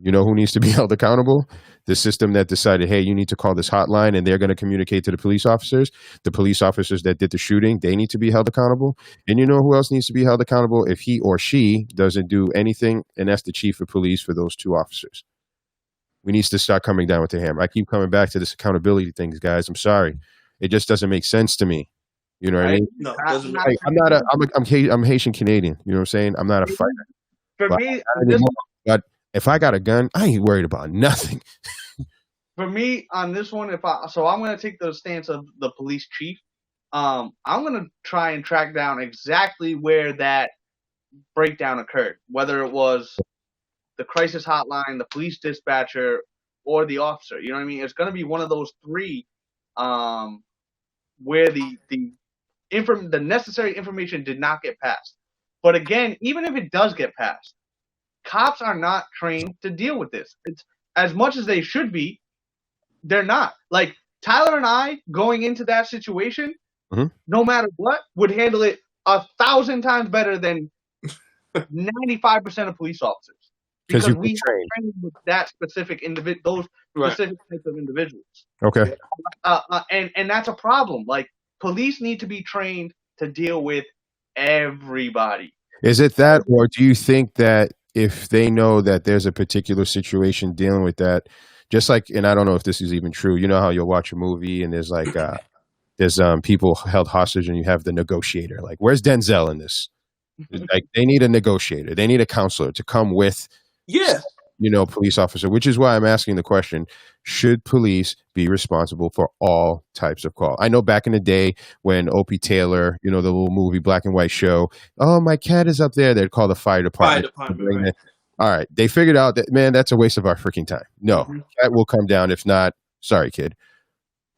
You know who needs to be held accountable? The system that decided, hey, you need to call this hotline, and they're going to communicate to the police officers. The police officers that did the shooting, they need to be held accountable. And you know who else needs to be held accountable if he or she doesn't do anything? And that's the chief of police for those two officers. We need to start coming down with the hammer. I keep coming back to this accountability things, guys. I'm sorry. It just doesn't make sense to me. You know what I mean? No, it doesn't. Like, I'm Haitian Canadian. You know what I'm saying? I'm not a fighter. For But me, But if I got a gun, I ain't worried about nothing. for me on this one, I'm going to take the stance of the police chief. I'm going to try and track down exactly where that breakdown occurred, whether it was the crisis hotline, the police dispatcher, or the officer. You know what I mean? It's going to be one of those three, where the necessary information did not get passed. But again, even if it does get passed, cops are not trained to deal with this. It's as much as they should be. They're not. Like Tyler and I going into that situation, no matter what, would handle it 1,000 times better than 95% of police officers, because we have trained with that specific those specific types of individuals. Okay. And that's a problem. Like police need to be trained to deal with everybody. Is it that, or do you think that if they know that there's a particular situation dealing with that, just like, and I don't know if this is even true, you know how you'll watch a movie and there's like, there's people held hostage and you have the negotiator. Like, where's Denzel in this? Like, they need a negotiator. They need a counselor to come with, police officer, which is why I'm asking the question, should police be responsible for all types of call? I know back in the day when Opie Taylor, the little movie black and white show, oh, my cat is up there, they'd call the fire department. Right. All right. They figured out that, man, that's a waste of our freaking time. No, cat will come down. If not, sorry, kid.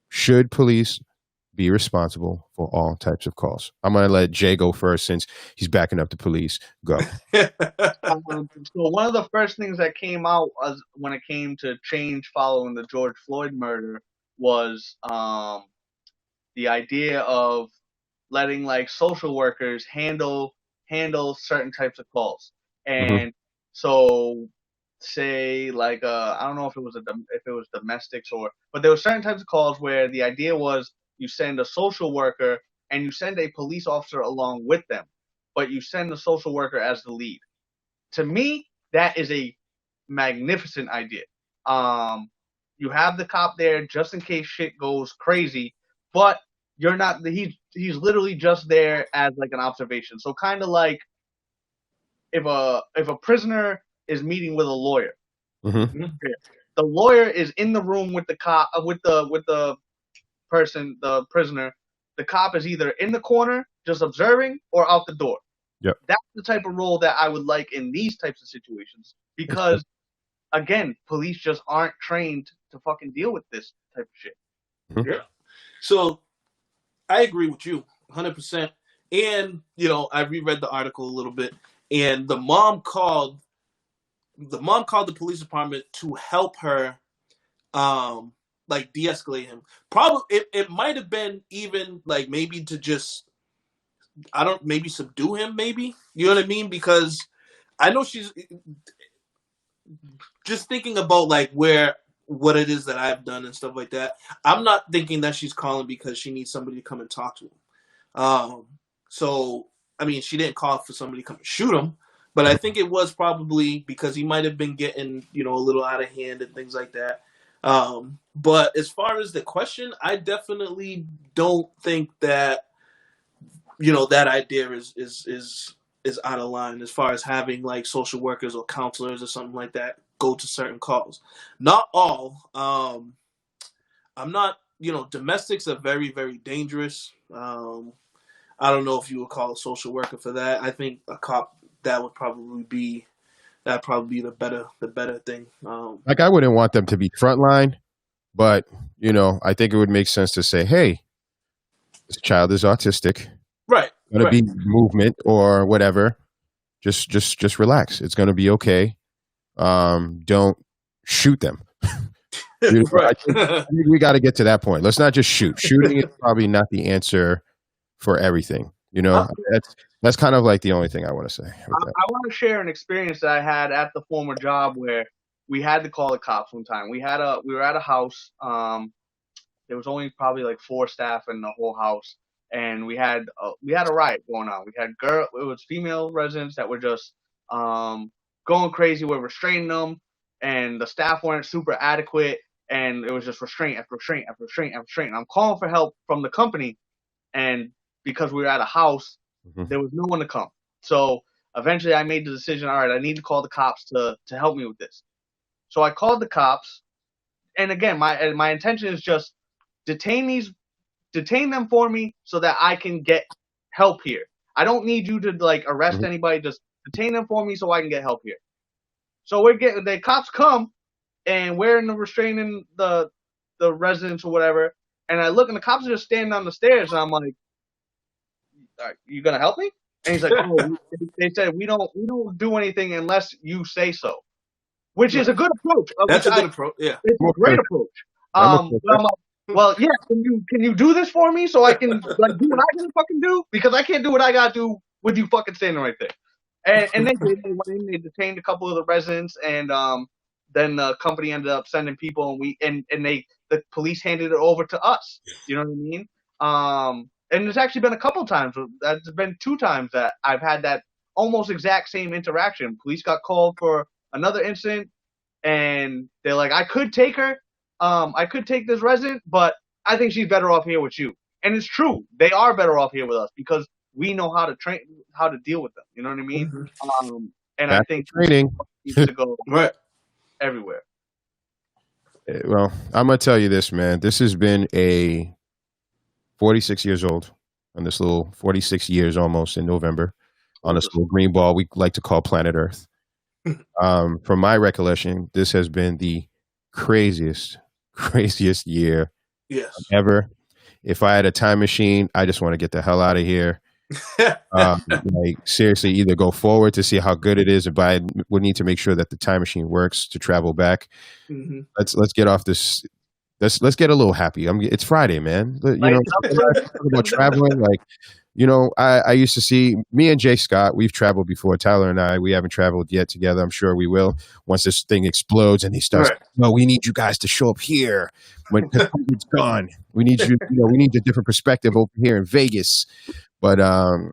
Should police be responsible for all types of calls? I'm going to let Jay go first since he's backing up the police. Go. So one of the first things that came out when it came to change following the George Floyd murder was the idea of letting like social workers handle certain types of calls. And so say like I don't know if it was domestics but there were certain types of calls where the idea was you send a social worker and you send a police officer along with them, but you send the social worker as the lead. To me, that is a magnificent idea. You have the cop there just in case shit goes crazy, but you're not. He's literally just there as like an observation. So kind of like if a prisoner is meeting with a lawyer, Mm-hmm. the lawyer is in the room with the cop with the person, the prisoner. The cop is either in the corner just observing or out the door. Yep. That's the type of role that I would like in these types of situations because, again, police just aren't trained to fucking deal with this type of shit. Mm-hmm. Yeah. So I agree with you 100%. And, I reread the article a little bit, and the mom called the police department to help her like de-escalate him. Probably it might have been even like maybe to just maybe subdue him, maybe. You know what I mean? Because I know she's just thinking about like what it is that I've done and stuff like that. I'm not thinking that she's calling because she needs somebody to come and talk to him. So I mean, she didn't call for somebody to come and shoot him, but I think it was probably because he might have been getting, a little out of hand and things like that. But as far as the question, I definitely don't think that, that idea is out of line as far as having like social workers or counselors or something like that go to certain calls. Not all. I'm not, domestics are very, very dangerous. I don't know if you would call a social worker for that. I think a cop, that'd probably be the better thing. Like I wouldn't want them to be frontline, but I think it would make sense to say, hey, this child is autistic. Right. Going to be movement or whatever. Just relax. It's going to be okay. Don't shoot them. Right. I think we got to get to that point. Let's not just shoot. Shooting is probably not the answer for everything. That's kind of like the only thing I want to say. I want to share an experience that I had at the former job where we had to call the cops one time. We were at a house. There was only probably like 4 staff in the whole house, and we had a riot going on. We had it was female residents that were just going crazy. We're restraining them, and the staff weren't super adequate, and it was just restraint after restraint after restraint after restraint. And I'm calling for help from the company, and because we were at a house, there was no one to come. So eventually I made the decision, all right, I need to call the cops to help me with this. So I called the cops, and again, my intention is just detain them for me so that I can get help here. I don't need you to like arrest anybody, just detain them for me so I can get help here. So the cops come, and we're in the restraining the residents or whatever, and I look, and the cops are just standing on the stairs, and I'm like, are you gonna help me? And he's like, oh, they said we don't do anything unless you say so, which is a good approach. That's a good approach. Yeah, it's a great approach. But I'm like, well, yeah, can you do this for me so I can like do what I can fucking do, because I can't do what I gotta do with you fucking standing right there. And they went in, they detained a couple of the residents, and then the company ended up sending people, and the police handed it over to us. You know what I mean? And there's actually been a couple times. There's been 2 times that I've had that almost exact same interaction. Police got called for another incident, and they're like, I could take her. I could take this resident, but I think she's better off here with you. And it's true. They are better off here with us because we know how to deal with them. You know what I mean? And that's I think training needs to go everywhere. Well, I'm going to tell you this, man. This has been 46 years old on this little 46 years almost in November on this little green ball we like to call planet Earth. From my recollection, this has been the craziest year ever. If I had a time machine, I just want to get the hell out of here. Like seriously, either go forward to see how good it is, but I would need to make sure that the time machine works to travel back. Let's get off this let's get a little happy. It's Friday, man. Like, Talk about traveling. Like, I used to see me and Jay Scott. We've traveled before. Tyler and I. We haven't traveled yet together. I'm sure we will once this thing explodes and he starts. Right. No, we need you guys to show up here because COVID's gone. We need you. We need a different perspective over here in Vegas. But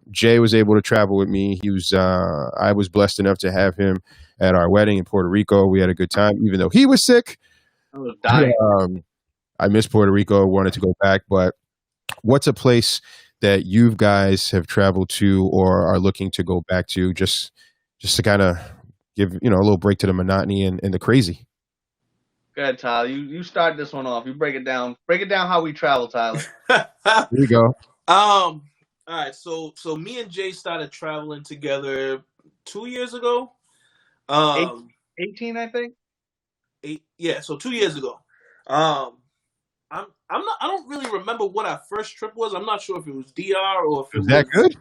Jay was able to travel with me. I was blessed enough to have him at our wedding in Puerto Rico. We had a good time, even though he was sick. I was dying. I miss Puerto Rico. Wanted to go back. But what's a place that you guys have traveled to or are looking to go back to, just to kind of give a little break to the monotony and the crazy? Go ahead, Tyler. You start this one off. You break it down. Break it down how we travel, Tyler. Here we go. All right, so me and Jay started traveling together 2 years ago. 18, I think. So 2 years ago. I don't really remember what our first trip was. I'm not sure if it was DR or if it was that good.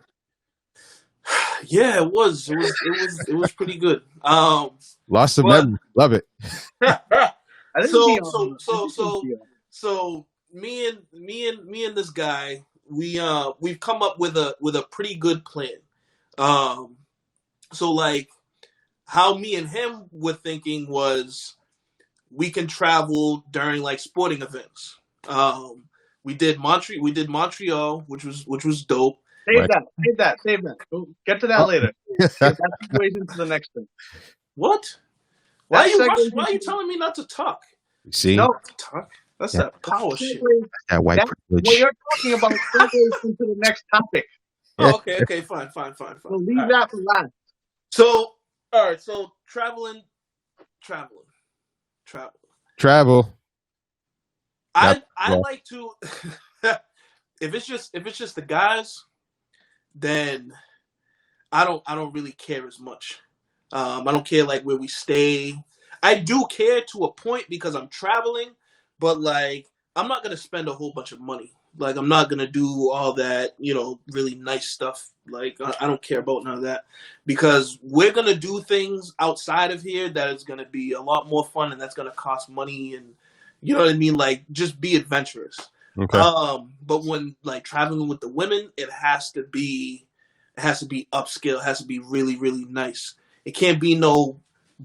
Yeah, it was. It was pretty good. Lots of memories. Love it. So me and this guy, we've come up with a pretty good plan. So like how me and him were thinking was we can travel during like sporting events. We did Montreal, which was dope. Save that. We'll get to that later. That segues into the next thing. What? Why are you telling me not to talk? See? No. Talk. That's that power shit. That white privilege. What you're talking about segues into the next topic. Oh, okay, fine. We'll leave that for last. So, all right, so traveling. I like to if it's just the guys, then I don't really care as much. I don't care like where we stay. I do care to a point because I'm traveling, but like I'm not gonna spend a whole bunch of money. Like I'm not gonna do all that, really nice stuff. Like I don't care about none of that because we're gonna do things outside of here that is gonna be a lot more fun and that's gonna cost money and you know what I mean. Like just be adventurous. Okay. But when like traveling with the women, it has to be upscale. It has to be really really nice. It can't be no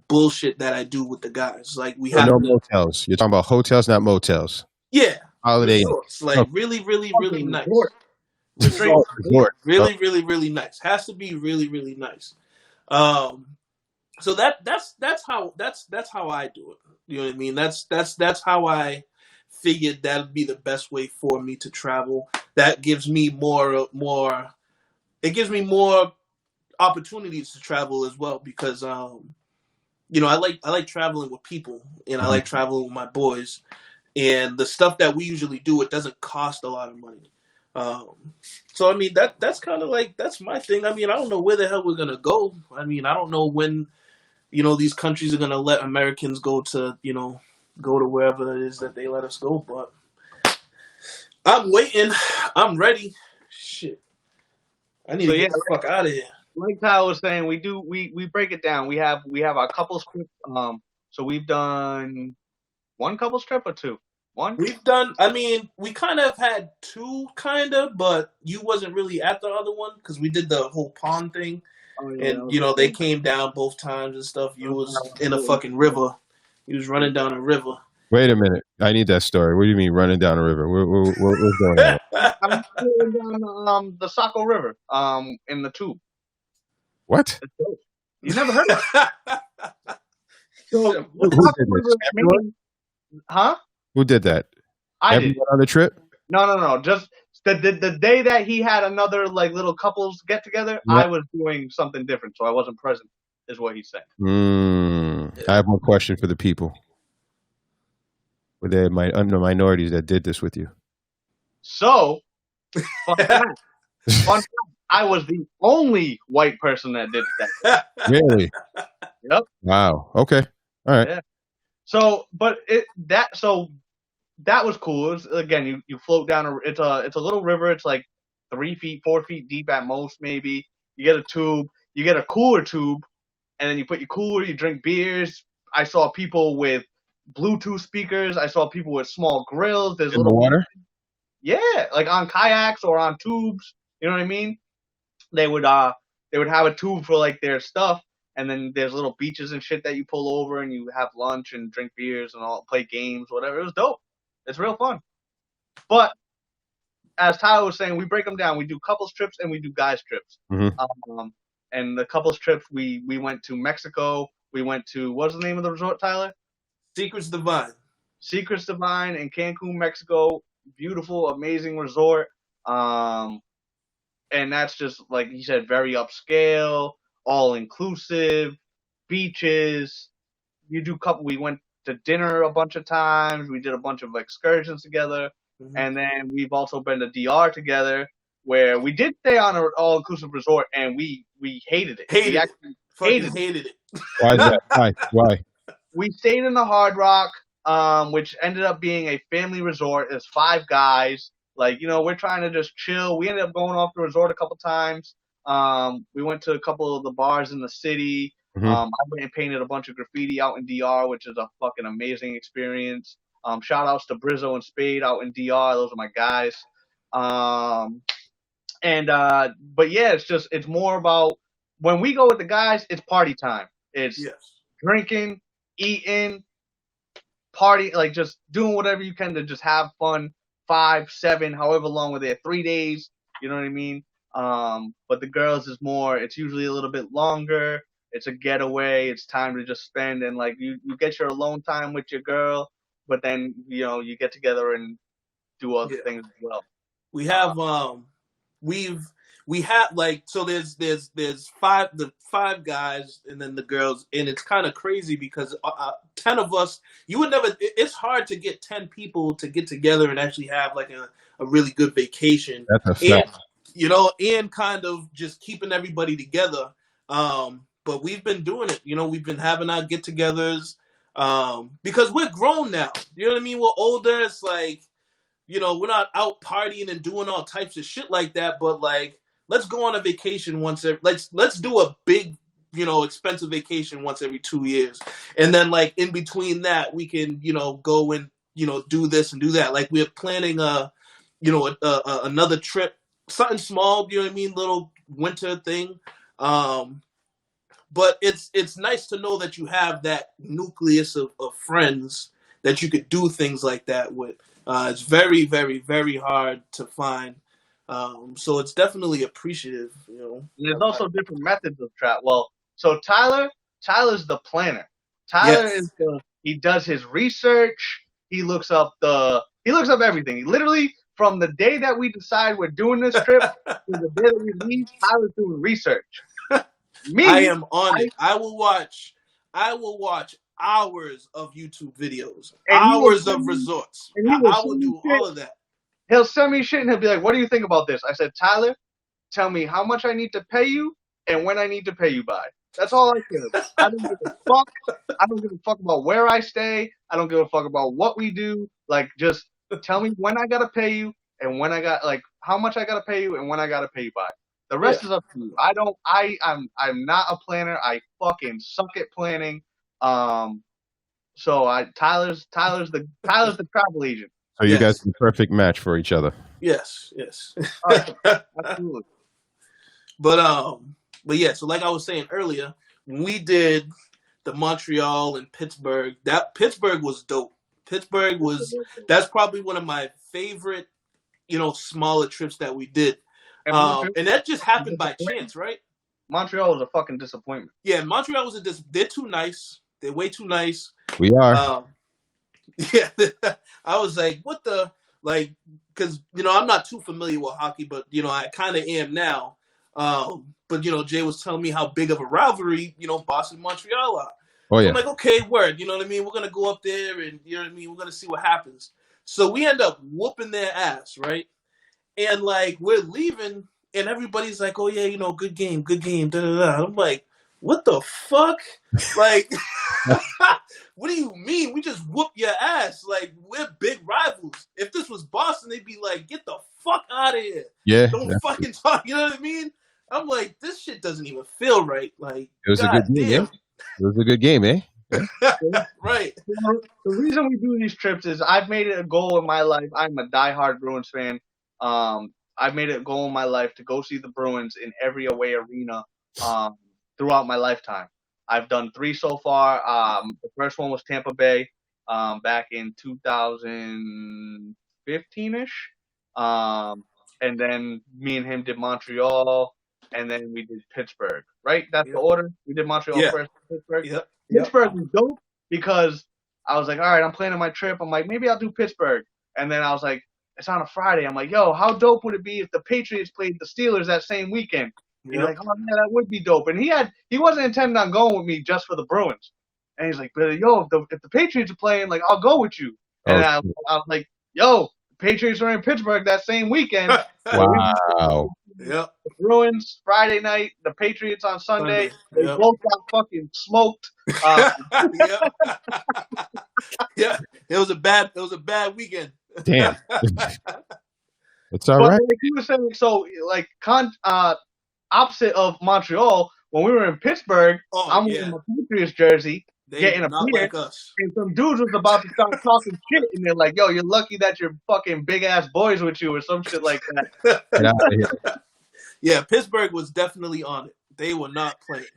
bullshit that I do with the guys. Like we have motels. You're talking about hotels, not motels. Yeah. Holiday. Resorts. Like really, really, really nice. Resort. Really, really, really nice. Has to be really, really nice. So that's how I do it. You know what I mean? That's how I figured that'd be the best way for me to travel. That gives me more it gives me more opportunities to travel as well because I like traveling with people and I like traveling with my boys. And the stuff that we usually do, it doesn't cost a lot of money. So I mean that's kind of like that's my thing. I mean I don't know where the hell we're gonna go. I mean I don't know when these countries are gonna let Americans go to wherever it is that they let us go. But I'm waiting. I'm ready. Shit, I need to get the fuck out of here. Like Kyle was saying, we break it down. We have our couples trip. So we've done one couples trip or two. One? We've done. I mean, we kind of had two, but you wasn't really at the other one because we did the whole pond thing, and they came down both times and stuff. You was in a fucking river. You was running down a river. Wait a minute, I need that story. What do you mean running down a river? What's going on? I'm going down the Saco River in the tube. What? You never heard of it? So, who did this? Huh? Who did that? Everyone did on the trip? No. Just the day that he had another like little couples get together, yep. I was doing something different, so I wasn't present. Is what he said. I have one question for the people. Were there minorities that did this with you? So, fun fact, I was the only white person that did that. Really? Yep. Wow. Okay. All right. Yeah. So, but that was cool. It was, again, you float down. It's a little river. It's like 3 feet, 4 feet deep at most, maybe. You get a tube. You get a cooler tube, and then you put your cooler. You drink beers. I saw people with Bluetooth speakers. I saw people with small grills. There's In the little water? yeah, like on kayaks or on tubes. You know what I mean? They would have a tube for like their stuff, and then there's little beaches and shit that you pull over and you have lunch and drink beers and all play games, whatever. It was dope. It's real fun. But as Tyler was saying, we break them down. We do couples trips and we do guys trips. Mm-hmm. And the couples trips, we went to Mexico. We went to, what's the name of the resort, Tyler? Secrets Divine. Secrets Divine in Cancun, Mexico. Beautiful, amazing resort. And that's just, like he said, very upscale, all inclusive, beaches. We went to dinner a bunch of times. We did a bunch of excursions together. Mm-hmm. And then we've also been to DR together, where we did stay on an all-inclusive resort, and we hated it. Hated it. Why is that? Why? We stayed in the Hard Rock, which ended up being a family resort. There's 5 guys. Like, we're trying to just chill. We ended up going off the resort a couple times. We went to a couple of the bars in the city. Mm-hmm. I went and painted a bunch of graffiti out in DR, which is a fucking amazing experience. Shout outs to Brizzo and Spade out in DR. Those are my guys. But yeah, it's more about when we go with the guys, it's party time. It's drinking, eating, party, like just doing whatever you can to just have fun. 5, 7, however long we're there, 3 days. You know what I mean? But the girls is more. It's usually a little bit longer. It's a getaway. It's time to just spend and like you get your alone time with your girl, but then you get together and do other things as well. We have we have like, so there's 5 guys and then the girls, and it's kind of crazy because 10 of us, you would never, it's hard to get 10 people to get together and actually have like a really good vacation. That's a fact. And kind of just keeping everybody together. But we've been doing it, we've been having our get-togethers because we're grown now. You know what I mean? We're older. It's like, we're not out partying and doing all types of shit like that, but like, let's go on a vacation let's do a big, expensive vacation once every 2 years. And then like in between that, we can, go and, do this and do that. Like we're planning another trip, something small, you know what I mean? Little winter thing. But it's nice to know that you have that nucleus of friends that you could do things like that with. It's very, very, very hard to find. So it's definitely appreciative, There's also different methods of travel. Well, so Tyler's the planner. Tyler he does his research. He looks up everything. He literally, from the day that we decide we're doing this trip to the day that we leave, Tyler's doing research. I am on it. I will watch hours of YouTube videos, hours of resorts. I will do all of that. He'll send me shit and he'll be like, "What do you think about this?" I said, "Tyler, tell me how much I need to pay you and when I need to pay you by." That's all I care about. I don't give a fuck. I don't give a fuck about where I stay. I don't give a fuck about what we do. Like, just tell me when I gotta pay you and when how much I gotta pay you and when I gotta pay you by. The rest is up to you. I'm not a planner. I fucking suck at planning. So Tyler's the travel agent. So you guys are the perfect match for each other. Yes. Absolutely. But yeah, so like I was saying earlier, when we did the Montreal and Pittsburgh, Pittsburgh was dope. That's probably one of my favorite, smaller trips that we did. And that just happened by chance, right? Montreal was a fucking disappointment. Yeah, Montreal was they're too nice. They're way too nice. We are. Yeah, I was like, what the, like, because, I'm not too familiar with hockey, but, I kind of am now. But, Jay was telling me how big of a rivalry, Boston and Montreal are. Oh, yeah. I'm like, okay, word, you know what I mean? We're going to go up there and, we're going to see what happens. So we end up whooping their ass, right? And, like, we're leaving, and everybody's like, oh, yeah, good game, da-da-da. I'm like, what the fuck? Like, what do you mean? We just whoop your ass. Like, we're big rivals. If this was Boston, they'd be like, get the fuck out of here. Yeah. Don't fucking talk. You know what I mean? I'm like, this shit doesn't even feel right. Like, it was a good game. Yeah? It was a good game, eh? Right. The reason we do these trips is I've made it a goal in my life. I'm a diehard Bruins fan. I've made it a goal in my life to go see the Bruins in every away arena throughout my lifetime. I've done 3 so far. The first one was Tampa Bay back in 2015-ish. And then me and him did Montreal, and then we did Pittsburgh. Right? That's the order. We did Montreal first, Pittsburgh. Yep. Pittsburgh was dope because I was like, all right, I'm planning my trip. I'm like, maybe I'll do Pittsburgh. And then I was like, it's on a Friday. I'm like, yo, how dope would it be if the Patriots played the Steelers that same weekend? He's like, oh, yeah, that would be dope. And he wasn't intending on going with me just for the Bruins. And he's like, but yo, if the Patriots are playing, like, I'll go with you. And I was like, yo, the Patriots are in Pittsburgh that same weekend. Wow. Yep. The Bruins Friday night, the Patriots on Sunday. They both got fucking smoked. Yeah, it was a bad weekend. Damn. It's all right. Like you were saying, so like opposite of Montreal, when we were in Pittsburgh, I'm wearing my Patriots jersey, getting a beer, like us. And some dudes was about to start talking shit, and they're like, "Yo, you're lucky that your fucking big ass boys with you," or some shit like that. Get out of here. Yeah, Pittsburgh was definitely on it. They were not playing.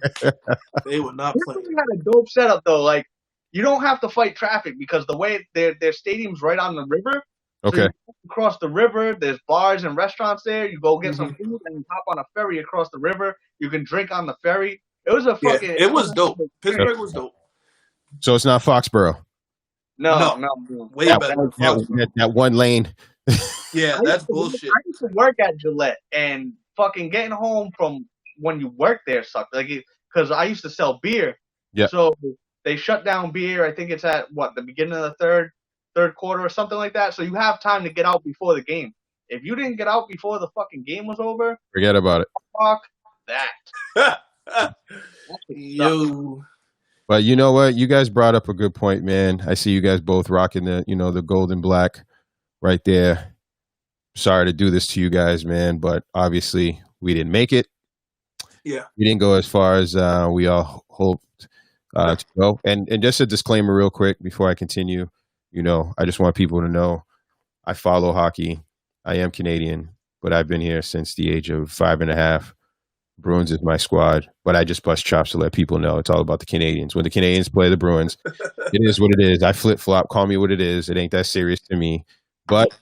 They were not playing. Pittsburgh had a dope setup though. Like, you don't have to fight traffic because the way their stadium's right on the river. Okay. So across the river, there's bars and restaurants there. You go get some food and you hop on a ferry across the river. You can drink on the ferry. It was a fucking. It was dope. Pittsburgh was dope. So it's not Foxborough. No. Way better. That one lane. Yeah, that's bullshit. I used to work at Gillette, and fucking getting home from when you work there sucked. Like, because I used to sell beer. Yeah. So they shut down beer. I think it's at the beginning of the third quarter or something like that. So you have time to get out before the game. If you didn't get out before the fucking game was over, forget about it. Fuck that. Yo. But you know what? You guys brought up a good point, man. I see you guys both rocking the gold and black right there. Sorry to do this to you guys, man, but obviously we didn't make it. Yeah. We didn't go as far as we all hoped to go. And just a disclaimer real quick before I continue. I just want people to know I follow hockey. I am Canadian, but I've been here since the age of 5.5. Bruins is my squad, but I just bust chops to let people know it's all about the Canadians. When the Canadians play the Bruins, it is what it is. I flip-flop. Call me what it is. It ain't that serious to me. But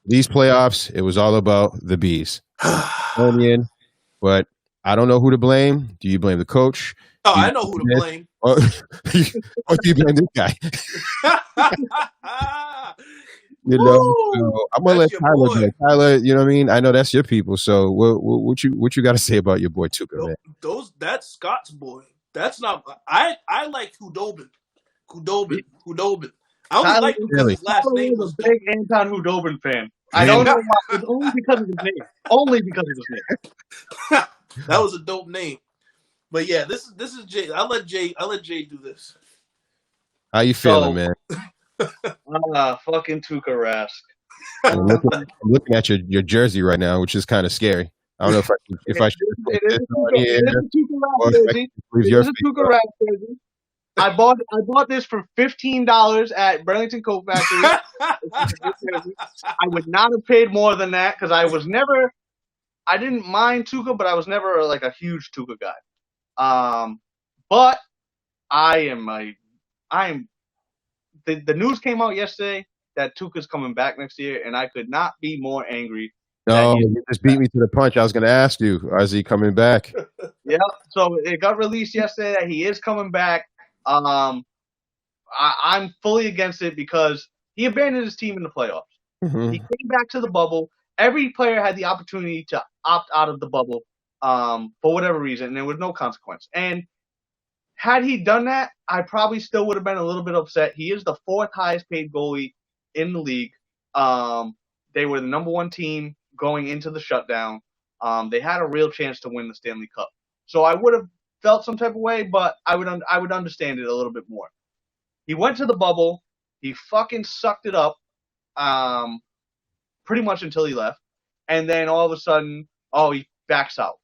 these playoffs, it was all about the Bees. But I don't know who to blame. Do you blame the coach? I know who to blame. Or do you blame this guy? So I'm gonna let Tyler go. Tyler, you know what I mean? I know that's your people. So what you got to say about your boy Tuuka, man? That's Scott's boy. That's not. I like Hudobin. I only like him because his last name was a big Anton Hudobin fan. I don't know why. It's only because of his name. Only because of his name. That was a dope name. But yeah, this is Jay. I'll let Jay do this. How you feeling, man? Fucking Tuuka Rask. I'm looking at your jersey right now, which is kind of scary. I don't know if I should. It is a Tuuka Rask jersey. I bought this for $15 at Burlington Coat Factory. I would not have paid more than that because I didn't mind Tuuka, but I was never like a huge Tuuka guy. But I am. The news came out yesterday that Tuuka's coming back next year, and I could not be more angry. No, you just beat me to the punch. I was going to ask you, is he coming back? Yeah, so it got released yesterday that he is coming back. I'm fully against it because he abandoned his team in the playoffs. Mm-hmm. He came back to the bubble. Every player had the opportunity to opt out of the bubble for whatever reason, and there was no consequence. And had he done that, I probably still would have been a little bit upset. He is the 4th highest paid goalie in the league. They were the number 1 team going into the shutdown. They had a real chance to win the Stanley Cup. So I would have felt some type of way, but I would understand it a little bit more. He went to the bubble. He fucking sucked it up pretty much until he left. And then all of a sudden, he backs out.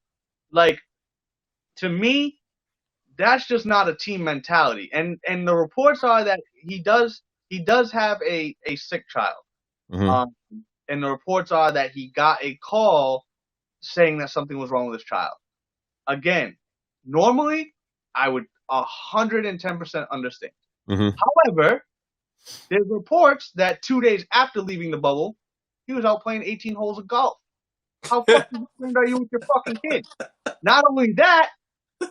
Like, to me, that's just not a team mentality. And the reports are that he does have a sick child. Mm-hmm. And the reports are that he got a call saying that something was wrong with his child. Again, normally I would 110% understand. Mm-hmm. However, there's reports that 2 days after leaving the bubble, he was out playing 18 holes of golf. How fucking concerned are you with your fucking kid? Not only that,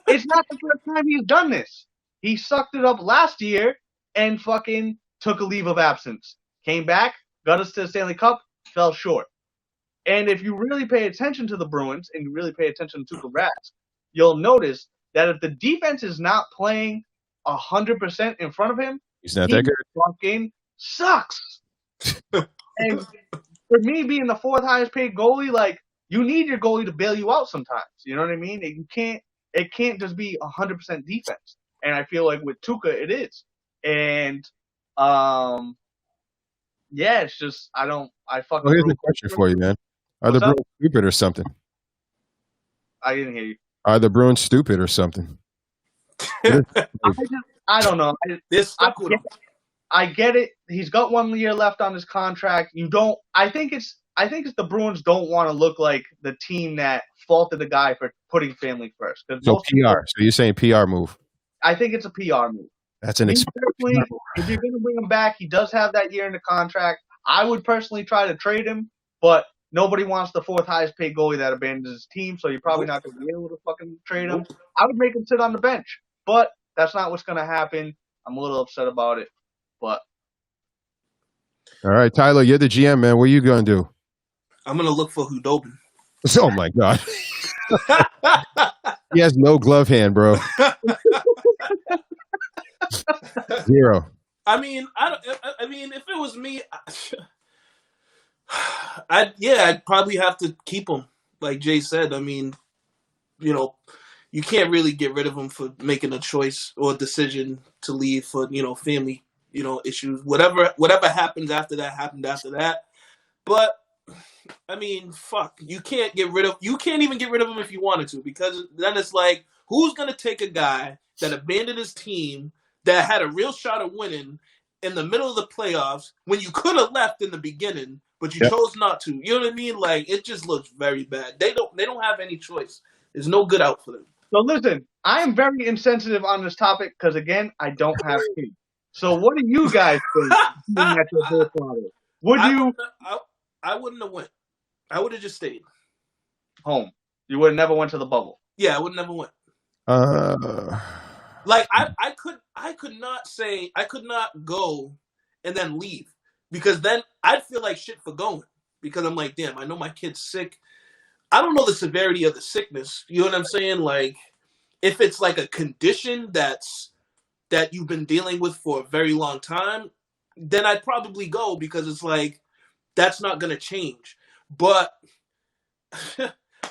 it's not the first time he's done this. He sucked it up last year and fucking took a leave of absence. Came back, got us to the Stanley Cup, fell short. And if you really pay attention to the Bruins and you really pay attention to Tuuka Rask, you'll notice that if the defense is not playing 100% in front of him, He's not he that good. fucking sucks. And for me being the fourth highest paid goalie, like, you need your goalie to bail you out sometimes. You know what I mean? It can't just be 100% defense. And I feel like with Tuuka it is. And yeah, it's just I fucking. Well, here's a question for you, man. Are What's the Bruins stupid or something? I didn't hear you. Are the Bruins stupid or something? I don't know. They're stuck with him. I get it. He's got 1 year left on his contract. I think it's the Bruins don't want to look like the team that faulted the guy for putting family first. So PR. So you're saying PR move? I think it's a PR move. That's an expensive. If you're going to bring him back, he does have that year in the contract. I would personally try to trade him, but nobody wants the fourth highest paid goalie that abandons his team, so you're probably not going to be able to fucking trade him. I would make him sit on the bench, but that's not what's going to happen. I'm a little upset about it, but. All right, Tyler, you're the GM, man. What are you going to do? I'm going to look for Hudobin. Oh, my God. He has no glove hand, bro. Zero. I mean, if it was me, I'd probably have to keep him. Like Jay said, I mean, you can't really get rid of him for making a choice or a decision to leave for, family, issues. Whatever happens after that happened after that. But I mean, fuck, you can't even get rid of him if you wanted to, because then it's like, who's going to take a guy that abandoned his team, that had a real shot of winning in the middle of the playoffs when you could have left in the beginning, but you chose not to? You know what I mean? Like, it just looks very bad. They don't have any choice. There's no good out for them. So listen, I am very insensitive on this topic because, again, I don't have kids. So what do you guys think? I wouldn't have went. I would have just stayed home. You would have never went to the bubble. Yeah, I would never went. Like I could not go and then leave, because then I'd feel like shit for going, because I'm like, damn, I know my kid's sick. I don't know the severity of the sickness. You know what I'm saying? Like, if it's like a condition that you've been dealing with for a very long time, then I'd probably go, because it's like, that's not going to change. But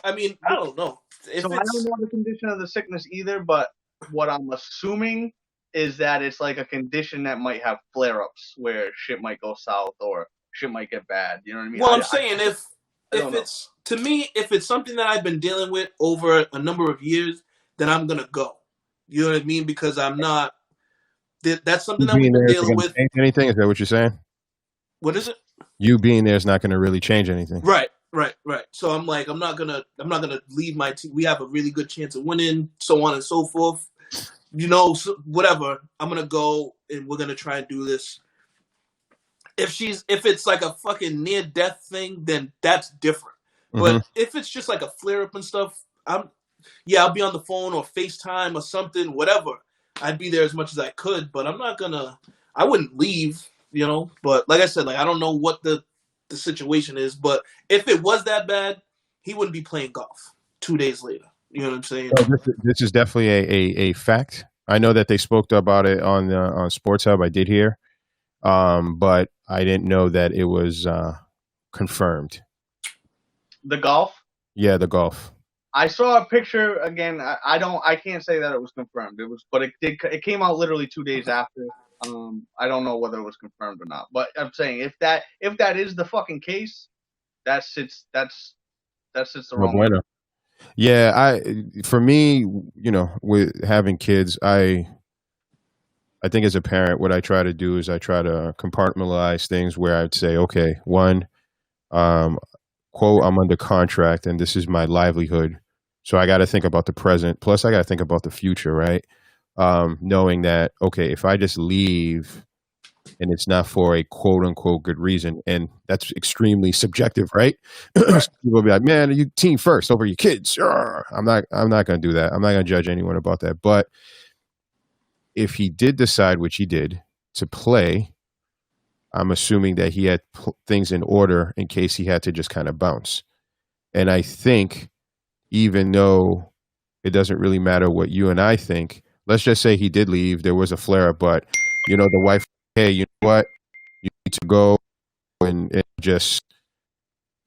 I mean, I don't know. I don't know the condition of the sickness either, but what I'm assuming is that it's like a condition that might have flare-ups where shit might go south or shit might get bad. You know what I mean? Well, I'm saying if it's something that I've been dealing with over a number of years, then I'm gonna go. You know what I mean? Because I'm not. That's something that we've been dealing with. Anything? Is that what you're saying? What is it? You being there is not going to really change anything. Right. So I'm like, I'm not gonna leave my team. We have a really good chance of winning, so on and so forth. Whatever. I'm gonna go and we're gonna try and do this. If it's like a fucking near death thing, then that's different. Mm-hmm. But if it's just like a flare up and stuff, I'll be on the phone or FaceTime or something, whatever. I'd be there as much as I could, but I wouldn't leave, But like I said, like, I don't know what the situation is, but if it was that bad, he wouldn't be playing golf 2 days later. You know what I'm saying? This is definitely a fact. I know that they spoke about it on Sports Hub. I did hear, but I didn't know that it was confirmed. The golf? Yeah, the golf. I saw a picture again. I can't say that it was confirmed. But it came out literally 2 days after. I don't know whether it was confirmed or not. But I'm saying if that is the fucking case, that sits the wrong way. Yeah, for me, with having kids, I think as a parent, what I try to do is I try to compartmentalize things where I'd say, okay, one, um, quote, I'm under contract and this is my livelihood. So I got to think about the present. Plus, I got to think about the future, right? Knowing that, okay, if I just leave and it's not for a quote unquote good reason, and that's extremely subjective, right? Right. So people will be like, man, you team first over your kids. Sure. I'm not going to do that. I'm not going to judge anyone about that. But if he did decide, which he did, to play, I'm assuming that he had things in order in case he had to just kind of bounce. And I think, even though it doesn't really matter what you and I think, let's just say he did leave, there was a flare up, but the wife, hey, you know what? You need to go and just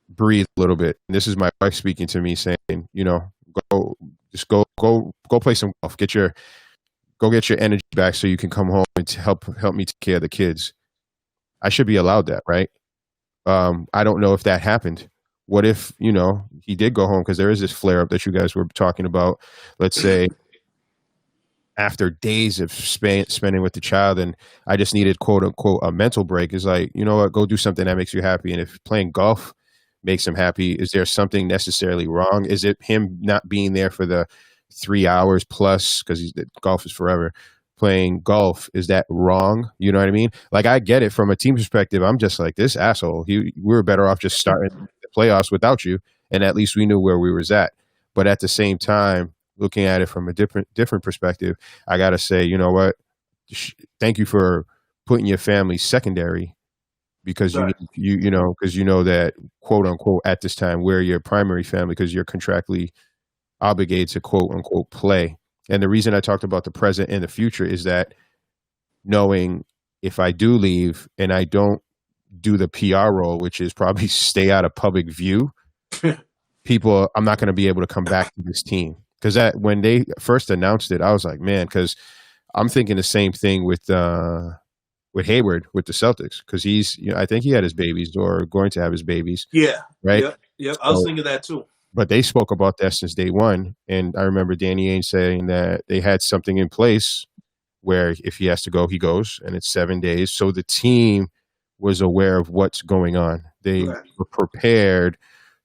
breathe a little bit. And this is my wife speaking to me saying, go, just go play some golf, go get your energy back so you can come home and help me take care of the kids. I should be allowed that, right? I don't know if that happened. What if, he did go home because there is this flare up that you guys were talking about. Let's say after days of spending with the child, and I just needed quote unquote a mental break. Is like, you know what, go do something that makes you happy. And if playing golf makes him happy, is there something necessarily wrong? Is it him not being there for the 3 hours plus because golf is forever? Playing golf, is that wrong? You know what I mean? Like, I get it from a team perspective. I'm just like, this asshole. We were better off just starting the playoffs without you, and at least we knew where we was at. But at the same time, looking at it from a different perspective, I gotta say, you know what? Thank you for putting your family secondary, because Right. because you know that quote unquote at this time we're your primary family because you're contractually obligated to quote unquote play. And the reason I talked about the present and the future is that, knowing if I do leave and I don't do the PR role, which is probably stay out of public view, I'm not going to be able to come back to this team. Because that when they first announced it, I was like, man, because I'm thinking the same thing with Hayward with the Celtics, because I think he had his babies or going to have his babies, Yeah. right? Yep. I was thinking that too. But they spoke about that since day one, and I remember Danny Ainge saying that they had something in place where if he has to go, he goes, and it's 7 days. So the team was aware of what's going on. They were prepared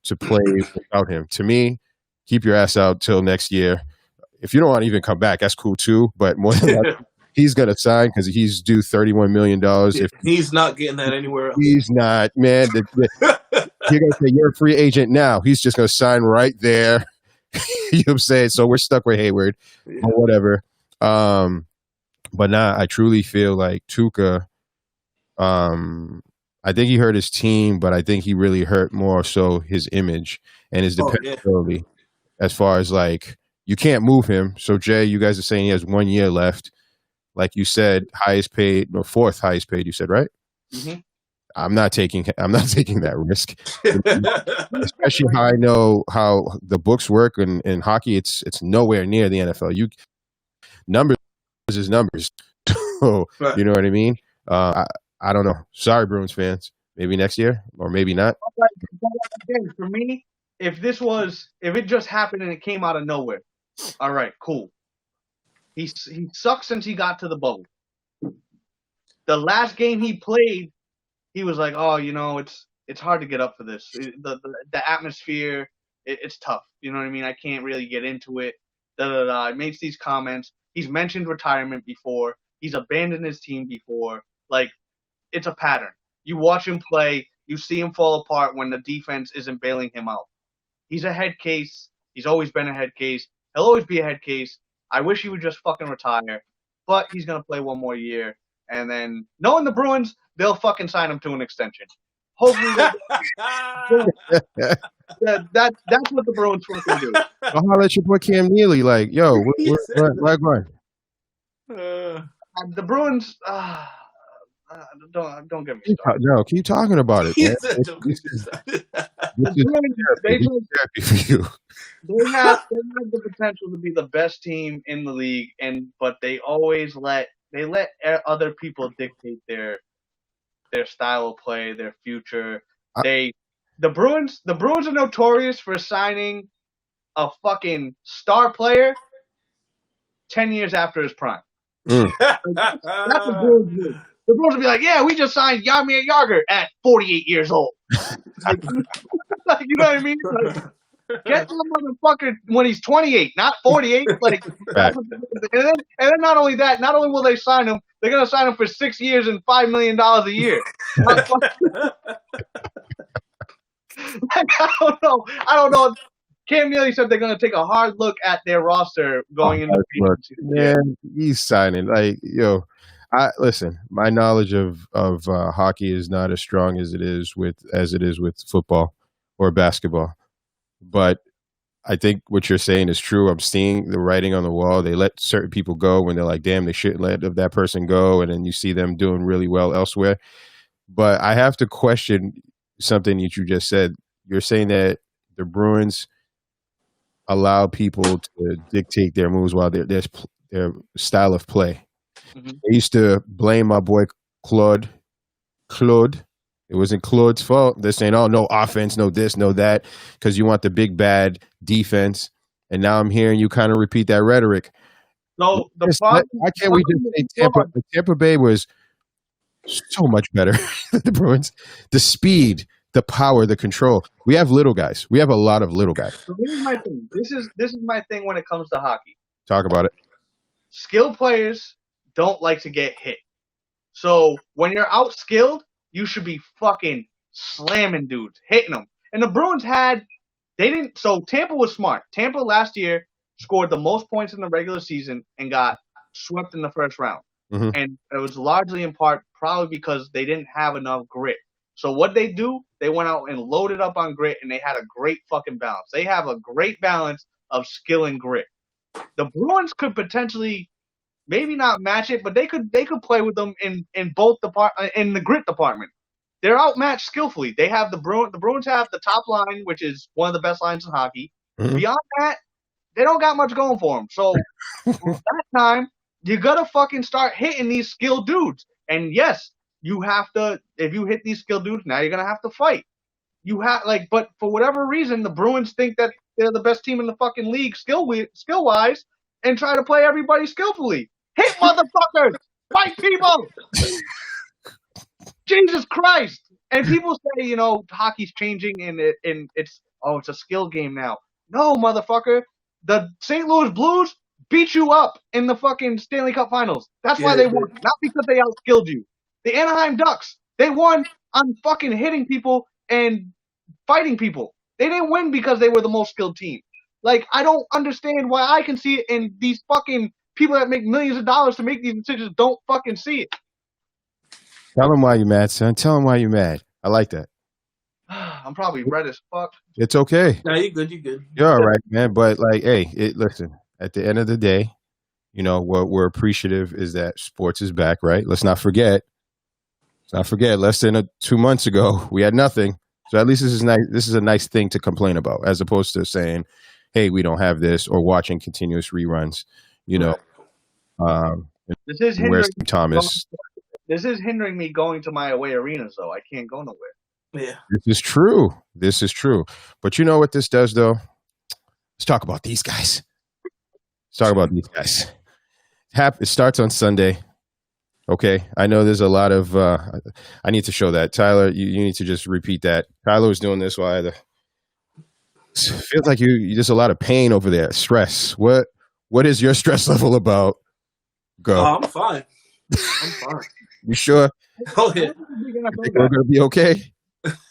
to play without him. To me, keep your ass out till next year. If you don't want to even come back, that's cool too. But more than likely, he's going to sign because he's due $31 million. If he's not getting that anywhere else. He's not, man. You're going to say you're a free agent now. He's just going to sign right there. You know what I'm saying? So we're stuck with Hayward or whatever. But now I truly feel like Tuuka, I think he hurt his team, but I think he really hurt more so his image and his dependability. As far as, like, you can't move him. So Jay, you guys are saying he has 1 year left. Like you said, highest paid or fourth highest paid, you said, right? Mm-hmm. I'm not taking that risk. Especially how I know how the books work in hockey. It's nowhere near the NFL. Numbers is numbers. So, you know what I mean? I don't know. Sorry, Bruins fans. Maybe next year or maybe not. Again, for me, if it just happened and it came out of nowhere, all right, cool. He sucks since he got to the bubble. The last game he played, he was like, oh, it's hard to get up for this. The atmosphere, it's tough. You know what I mean? I can't really get into it. He makes these comments. He's mentioned retirement before. He's abandoned his team before. Like, it's a pattern. You watch him play, you see him fall apart when the defense isn't bailing him out. He's a head case. He's always been a head case. He'll always be a head case. I wish he would just fucking retire, but he's going to play one more year. And then, knowing the Bruins, they'll fucking sign him to an extension. Hopefully, that's what the Bruins fucking do. I'll holler at your boy Cam Neely, like, yo, where going? The Bruins, don't get me started. No, keep talking about it, man. Therapy for you. They have the potential to be the best team in the league, but they always let other people dictate their style of play, their future. The Bruins are notorious for signing a fucking star player 10 years after his prime. Mm. That's the Bruins do. The Bruins will be like, yeah, we just signed Jaromir Jagr at 48 years old. Like, you know what I mean? Like, get that motherfucker when he's 28, not 48. Like, Right. and then not only that, not only will they sign him, they're gonna sign him for 6 years and $5 million a year. Like, I don't know. Cam Neely said they're gonna take a hard look at their roster going into Look, season. man, he's signing. Like, listen, my knowledge of hockey is not as strong as it is with football or basketball. But I think what you're saying is true. I'm seeing the writing on the wall. They let certain people go when they're like, damn, they shouldn't let that person go. And then you see them doing really well elsewhere. But I have to question something that you just said. You're saying that the Bruins allow people to dictate their moves while their style of play. Mm-hmm. I used to blame my boy Claude. It wasn't Claude's fault. They're saying, oh, no offense, no this, no that, because you want the big bad defense. And now I'm hearing you kind of repeat that rhetoric. So why can't we just say Tampa? Tampa Bay was so much better than the Bruins. The speed, the power, the control. We have little guys. We have a lot of little guys. So here's my thing. This is my thing when it comes to hockey. Talk about it. Skilled players don't like to get hit. So when you're outskilled, you should be fucking slamming dudes, hitting them. And the Bruins so Tampa was smart. Tampa last year scored the most points in the regular season and got swept in the first round. Mm-hmm. And it was largely in part probably because they didn't have enough grit. So what they do, they went out and loaded up on grit, and they had a great fucking balance. They have a great balance of skill and grit. The Bruins could potentially maybe not match it, but they could play with them in both in the grit department. They're outmatched skillfully. They have the Bruins have the top line, which is one of the best lines in hockey. Mm-hmm. Beyond that, they don't got much going for them. So that time, you gotta fucking start hitting these skilled dudes. And yes, you have to. If you hit these skilled dudes, now you're gonna have to fight. But for whatever reason, the Bruins think that they're the best team in the fucking league skill wise, and try to play everybody skillfully. Hit motherfuckers! Fight people! Jesus Christ! And people say, hockey's changing and it's a skill game now. No, motherfucker. The St. Louis Blues beat you up in the fucking Stanley Cup Finals. That's why they won, not because they outskilled you. The Anaheim Ducks, they won on fucking hitting people and fighting people. They didn't win because they were the most skilled team. Like, I don't understand why I can see it and these fucking people that make millions of dollars to make these decisions don't fucking see it. Tell them why you're mad, son. Tell them why you're mad. I like that. I'm probably red as fuck. It's okay. No, you're good. You're good. You're all right, man. But listen. At the end of the day, what we're appreciative is that sports is back, right? Let's not forget. Less than 2 months ago, we had nothing. So at least this is nice. This is a nice thing to complain about, as opposed to saying, "Hey, we don't have this," or watching continuous reruns. This is where's Thomas? This is hindering me going to my away arenas, though. I can't go nowhere. Yeah, this is true. But you know what this does, though? Let's talk about these guys. It starts on Sunday. Okay, I know there's a lot of. I need to show that, Tyler. You need to just repeat that. Tyler was doing this while feels like there's a lot of pain over there. Stress. What is your stress level about? Go. I'm fine. You sure? Oh yeah. Think we're gonna be okay?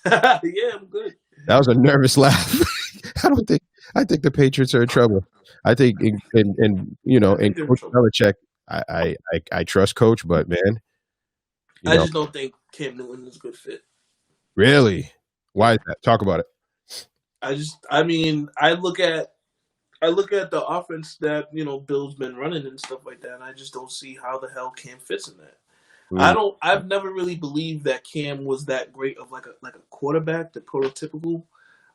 Yeah, I'm good. That was a nervous laugh. I think the Patriots are in trouble. I think in Coach Belichick, I trust Coach, but man, I just don't think Cam Newton is a good fit. Really? Why is that? Talk about it. I look at the offense that Bill's been running and stuff like that, and I just don't see how the hell Cam fits in that. I've never really believed that Cam was that great of like a quarterback, the prototypical.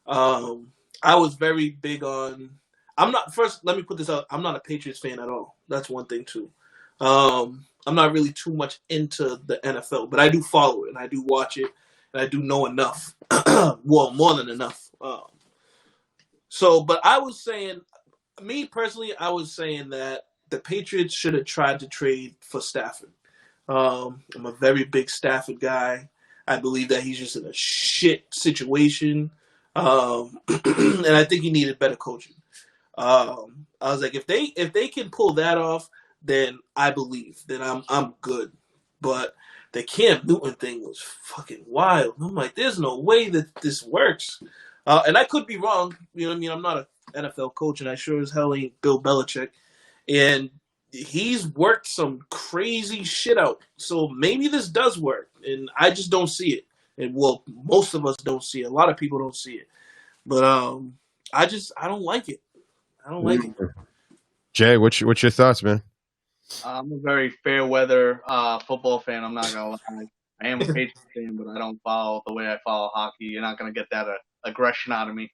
I was very big on. Let me put this out. I'm not a Patriots fan at all. That's one thing too. I'm not really too much into the NFL, but I do follow it and I do watch it and I do know enough. Well, more than enough. So, but I was saying, me personally, I was saying that the Patriots should have tried to trade for Stafford. I'm a very big Stafford guy. I believe that he's just in a shit situation, and I think he needed better coaching. I was like, if they can pull that off, then I believe that I'm good. But the Cam Newton thing was fucking wild. I'm like, there's no way that this works. And I could be wrong. You know what I mean? I'm not an NFL coach, and I sure as hell ain't Bill Belichick. And he's worked some crazy shit out. So maybe this does work, and I just don't see it. And well, most of us don't see it. A lot of people don't see it. But I don't like it. I don't like it. Jay, what's your thoughts, man? I'm a very fair weather football fan. I'm not gonna lie. I am a Patriots fan, but I don't follow the way I follow hockey. You're not gonna get that aggression out of me.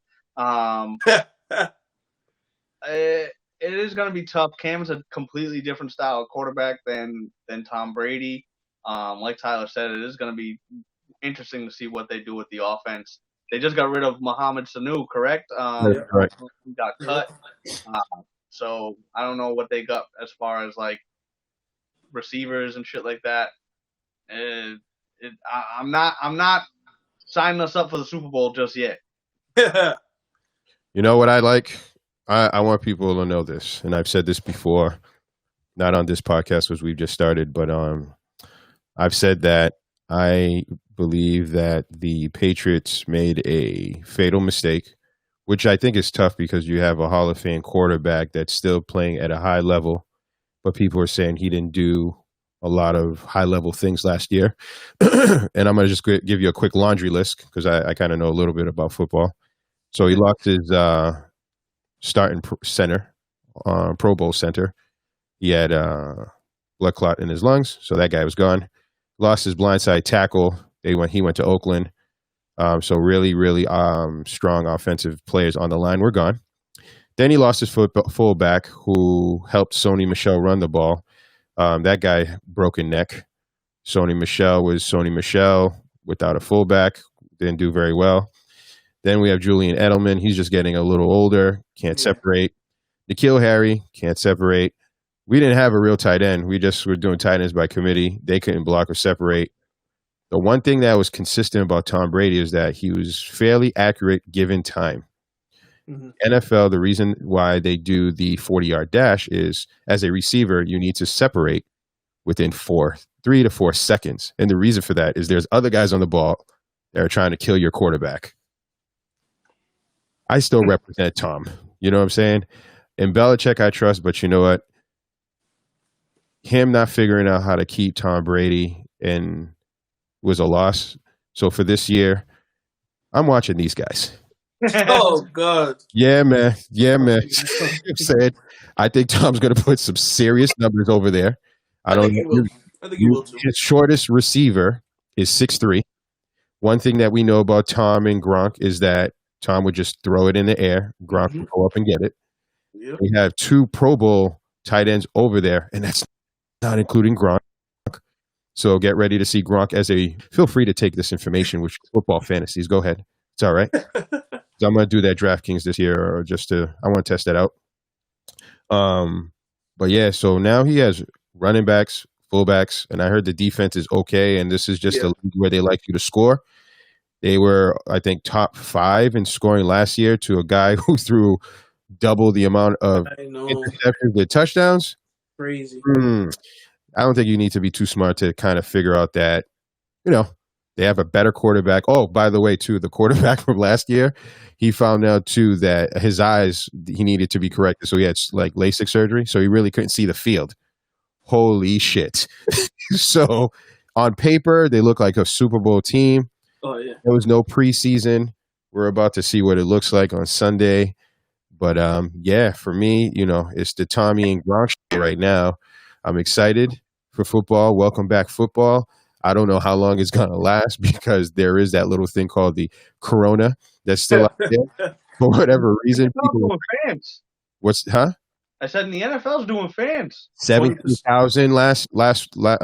It is gonna be tough. Cam's a completely different style of quarterback than Tom Brady. Like Tyler said, it is gonna be interesting to see what they do with the offense. They just got rid of Mohamed Sanu, correct? Right. He got cut. So I don't know what they got as far as like receivers and shit like that. I'm not signing us up for the Super Bowl just yet. You know what I like? I want people to know this, and I've said this before, not on this podcast because we've just started, but I've said that I believe that the Patriots made a fatal mistake, which I think is tough because you have a Hall of Fame quarterback that's still playing at a high level, but people are saying he didn't do a lot of high-level things last year. And I'm going to just give you a quick laundry list because I kind of know a little bit about football. So he lost his starting center, Pro Bowl center. He had blood clot in his lungs, so that guy was gone. Lost his blindside tackle. He went to Oakland. So really, really strong offensive players on the line were gone. Then he lost his fullback who helped Sony Michel run the ball. That guy broken neck. Sony Michel was Sony Michel without a fullback. Didn't do very well. Then we have Julian Edelman. He's just getting a little older. Can't separate. N'Keal Harry can't separate. We didn't have a real tight end. We just were doing tight ends by committee. They couldn't block or separate. The one thing that was consistent about Tom Brady is that he was fairly accurate given time. Mm-hmm. NFL, the reason why they do the 40-yard dash is as a receiver, you need to separate within 3 to 4 seconds. And the reason for that is there's other guys on the ball that are trying to kill your quarterback. I still represent Tom. You know what I'm saying? And Belichick, I trust, but you know what? Him not figuring out how to keep Tom Brady and was a loss. So for this year, I'm watching these guys. Oh God! Yeah, man. I'm saying, I think Tom's going to put some serious numbers over there. I think he will too. His shortest receiver is 6'3". One thing that we know about Tom and Gronk is that Tom would just throw it in the air. Gronk would go up and get it. Yep. We have 2 Pro Bowl tight ends over there, and that's not including Gronk. So get ready to see Gronk feel free to take this information, which is football fantasies. Go ahead. It's all right. So I'm going to do that DraftKings this year or I want to test that out. But yeah, so now he has running backs, fullbacks, and I heard the defense is okay. And this is just a league where they like you to score. They were, I think, top 5 in scoring last year to a guy who threw double the amount of interceptions with touchdowns. Crazy. I don't think you need to be too smart to kind of figure out that, they have a better quarterback. Oh, by the way, too, the quarterback from last year, he found out, too, that his eyes, he needed to be corrected. So he had, like, LASIK surgery. So he really couldn't see the field. Holy shit. So on paper, they look like a Super Bowl team. Oh, yeah. There was no preseason. We're about to see what it looks like on Sunday. But, for me, it's the Tommy and Gronk show right now. I'm excited for football. Welcome back, football. I don't know how long it's going to last because there is that little thing called the Corona that's still out there. For whatever reason. People doing fans. I said the NFL's doing fans. 17,000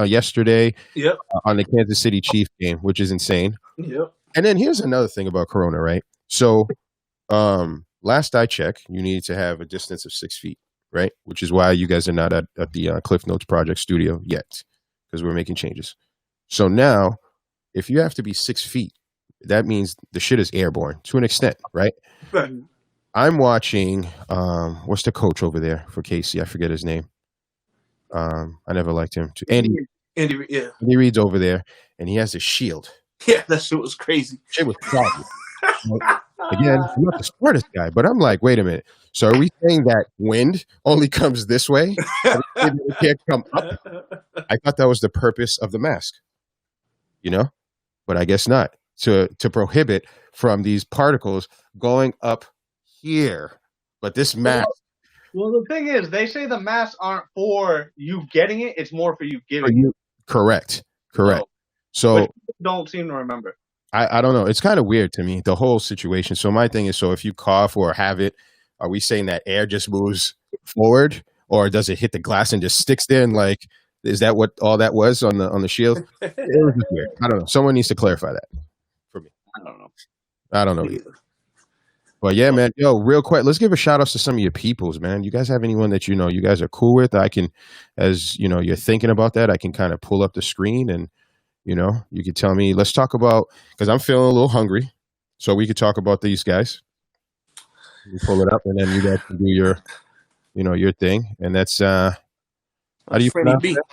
yesterday Yep. On the Kansas City Chiefs game, which is insane. Yep. And then here's another thing about Corona, right? So last I checked, you need to have a distance of 6 feet, right? Which is why you guys are not at the Cliff Notes Project studio yet, because we're making changes. So now, if you have to be 6 feet, that means the shit is airborne to an extent, right? Right. I'm watching, what's the coach over there for KC? I forget his name. I never liked him. Andy Yeah. Andy Reid's over there, and he has a shield. Yeah, that shit was crazy. Shit was clogged. Again, I'm not the smartest guy, but I'm like, wait a minute. So are we saying that wind only comes this way? It can't come up? I thought that was the purpose of the mask, but I guess not. To prohibit from these particles going up here. But this mask. Well, the thing is, they say the masks aren't for you getting it; it's more for you giving it. Correct. So don't seem to remember. I don't know. It's kind of weird to me, the whole situation. So my thing is, so if you cough or have it, are we saying that air just moves forward, or does it hit the glass and just sticks there? And like, is that what all that was on the shield? It was just weird. I don't know. Someone needs to clarify that for me. I don't know either. But yeah, man. Yo, real quick, let's give a shout out to some of your peoples, man. You guys have anyone that you guys are cool with? I can, as you're thinking about that, I can kind of pull up the screen and. You could tell me, let's talk about, because I'm feeling a little hungry. So we could talk about these guys. You pull it up and then you guys can do your thing. And that's, how do you pronounce B. that?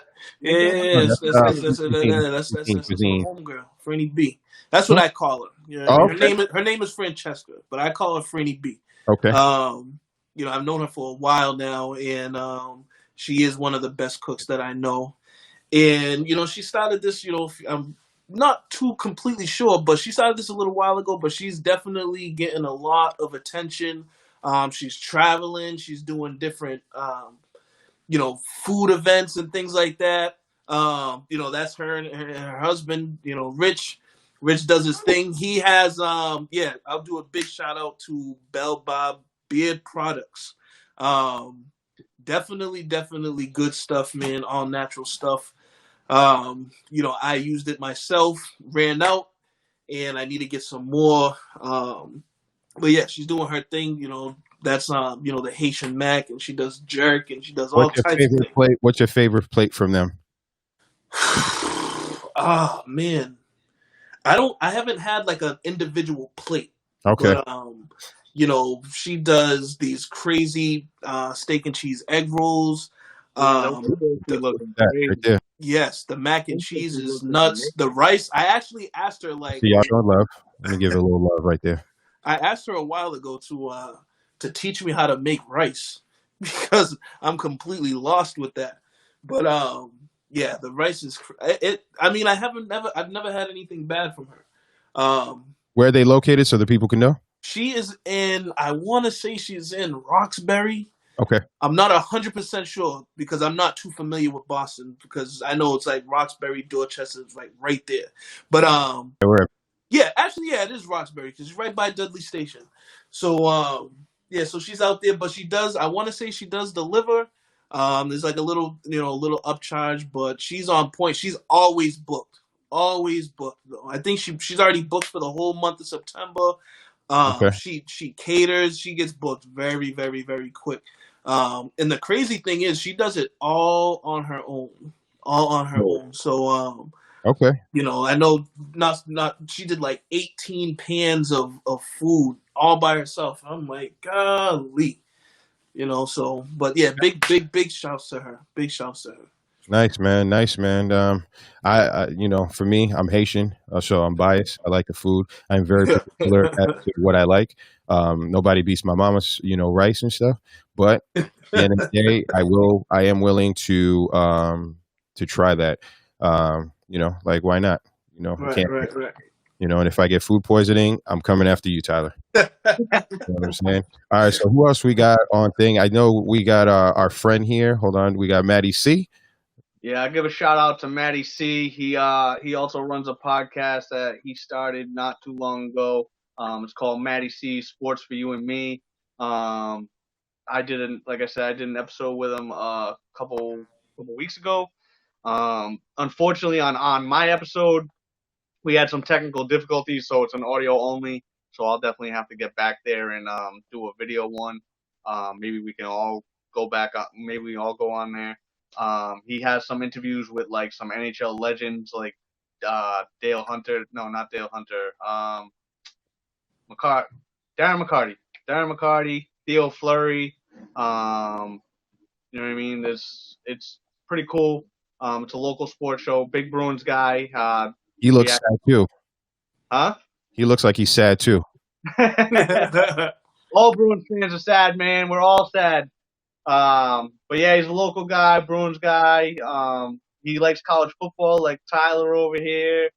Yeah, that's my homegirl, Franny B. That's what I call her. Her name is Francesca, but I call her Franny B. Okay. I've known her for a while now, and she is one of the best cooks that I know. And, she started this, I'm not too completely sure, but she started this a little while ago, but she's definitely getting a lot of attention. She's traveling. She's doing different, food events and things like that. That's her and her husband, Rich. Rich does his thing. He has, I'll do a big shout out to Bell Bob Beard Products. Definitely good stuff, man. All natural stuff. I used it myself, ran out, and I need to get some more. But yeah, she's doing her thing. That's the Haitian mac, and she does jerk, and she does all types of things. What's your favorite plate from them? Oh man, I haven't had like an individual plate. Okay. But she does these crazy steak and cheese egg rolls. Yes, the mac and cheese is nuts. The rice, I actually asked her like. See, y'all don't love. Let me give her a little love right there. I asked her a while ago to teach me how to make rice because I'm completely lost with that. But the rice is I've never had anything bad from her. Where are they located so the people can know? She is in. I want to say she's in Roxbury. Okay. I'm not 100% sure because I'm not too familiar with Boston because I know it's like Roxbury, Dorchester is like right there. But it is Roxbury because it's right by Dudley Station. So so she's out there, but she does. I want to say she does deliver. There's like a little upcharge, but she's on point. She's always booked. Always booked. I think she's already booked for the whole month of September. She caters. She gets booked very, very, very quick. And the crazy thing is she does it all on her own. So okay. I know not she did like 18 pans of food all by herself. I'm like, golly. But yeah, big shouts to her. Big shouts to her. Nice, man. I for me, I'm Haitian, so I'm biased. I like the food. I'm very particular as to what I like. Nobody beats my mama's, rice and stuff. But at the end of the day, I am willing to try that. Like why not? Right. And if I get food poisoning, I'm coming after you, Tyler. You know what I'm saying? All right. So who else we got on thing? I know we got our friend here. Hold on. We got Maddie C. Yeah, I give a shout out to Matty C. He also runs a podcast that he started not too long ago. It's called Matty C Sports for You and Me. I did an episode with him a couple weeks ago. Unfortunately, on my episode, we had some technical difficulties, so it's an audio only. So I'll definitely have to get back there and do a video one. Maybe we can all go back up. Maybe we all go on there. He has some interviews with like some NHL legends like Dale Hunter. No, not Dale Hunter. Darren McCarty, Theo Fleury. You know what I mean? It's pretty cool. It's a local sports show. Big Bruins guy. He looks sad too. Huh? He looks like he's sad too. All Bruins fans are sad, man. We're all sad. But yeah, he's a local guy, Bruins guy. He likes college football, like Tyler over here.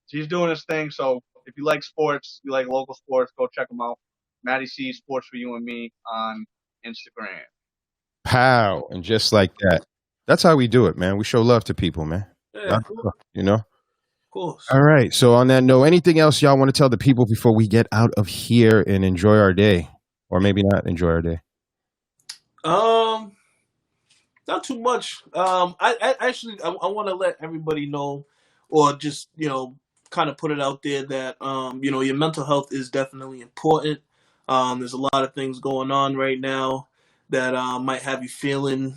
He's doing his thing. So if you like sports, you like local sports, go check him out. Matty C Sports for You and Me on Instagram. Pow, and just like that. That's how we do it, man. We show love to people, man. Yeah, cool. You know? Of course. All right. So on that note, anything else y'all want to tell the people before we get out of here and enjoy our day? Or maybe not enjoy our day? Not too much. I actually want to let everybody know, or just, kind of put it out there that, your mental health is definitely important. There's a lot of things going on right now that might have you feeling,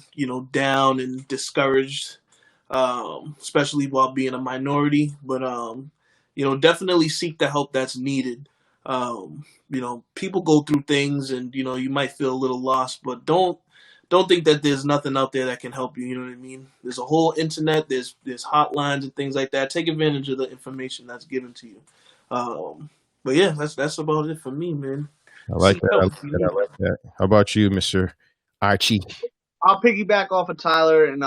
down and discouraged, especially while being a minority. But, definitely seek the help that's needed. People go through things and, you might feel a little lost, but don't think that there's nothing out there that can help you. You know what I mean? There's a whole internet. There's hotlines and things like that. Take advantage of the information that's given to you. But yeah, that's about it for me, man. I like that. I like that. How about you, Mr. Archie? I'll piggyback off of Tyler and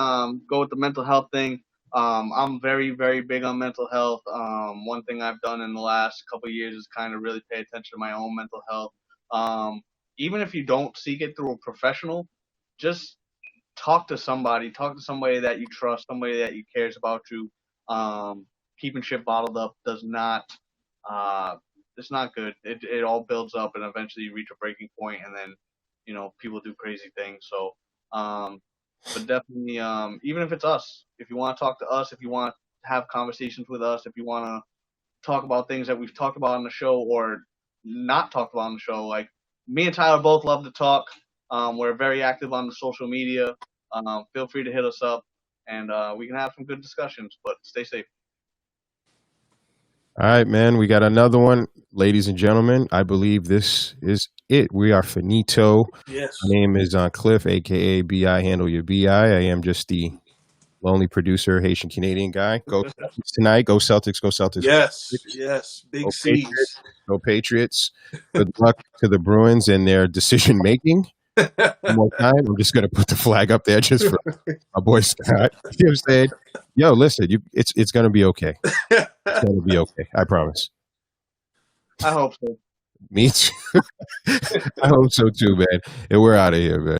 go with the mental health thing. I'm very, very big on mental health. One thing I've done in the last couple of years is kind of really pay attention to my own mental health. Even if you don't seek it through a professional, just talk to somebody that you trust, somebody that you cares about you. Keeping shit bottled up does not, it's not good. It all builds up and eventually you reach a breaking point and then, people do crazy things. So, but definitely, even if it's us, if you want to talk to us, if you want to have conversations with us, if you want to talk about things that we've talked about on the show or not talked about on the show, like me and Tyler both love to talk. We're very active on the social media. Feel free to hit us up and we can have some good discussions, but stay safe. All right, man. We got another one. Ladies and gentlemen, I believe this is it. We are finito. Yes. My name is Cliff, a.k.a. B.I. Handle Your B.I. I am just the lonely producer, Haitian Canadian guy. Go Celtics tonight. Go Celtics. Go Celtics. Yes. Big Go C's. Patriots. Go Patriots. Good luck to the Bruins and their decision making. One more time. I'm just going to put the flag up there just for my boy Scott. You know what I'm saying? Yo, listen, it's going to be okay. It's going to be okay. I promise. I hope so. Me too. I hope so too, man. And we're out of here, man.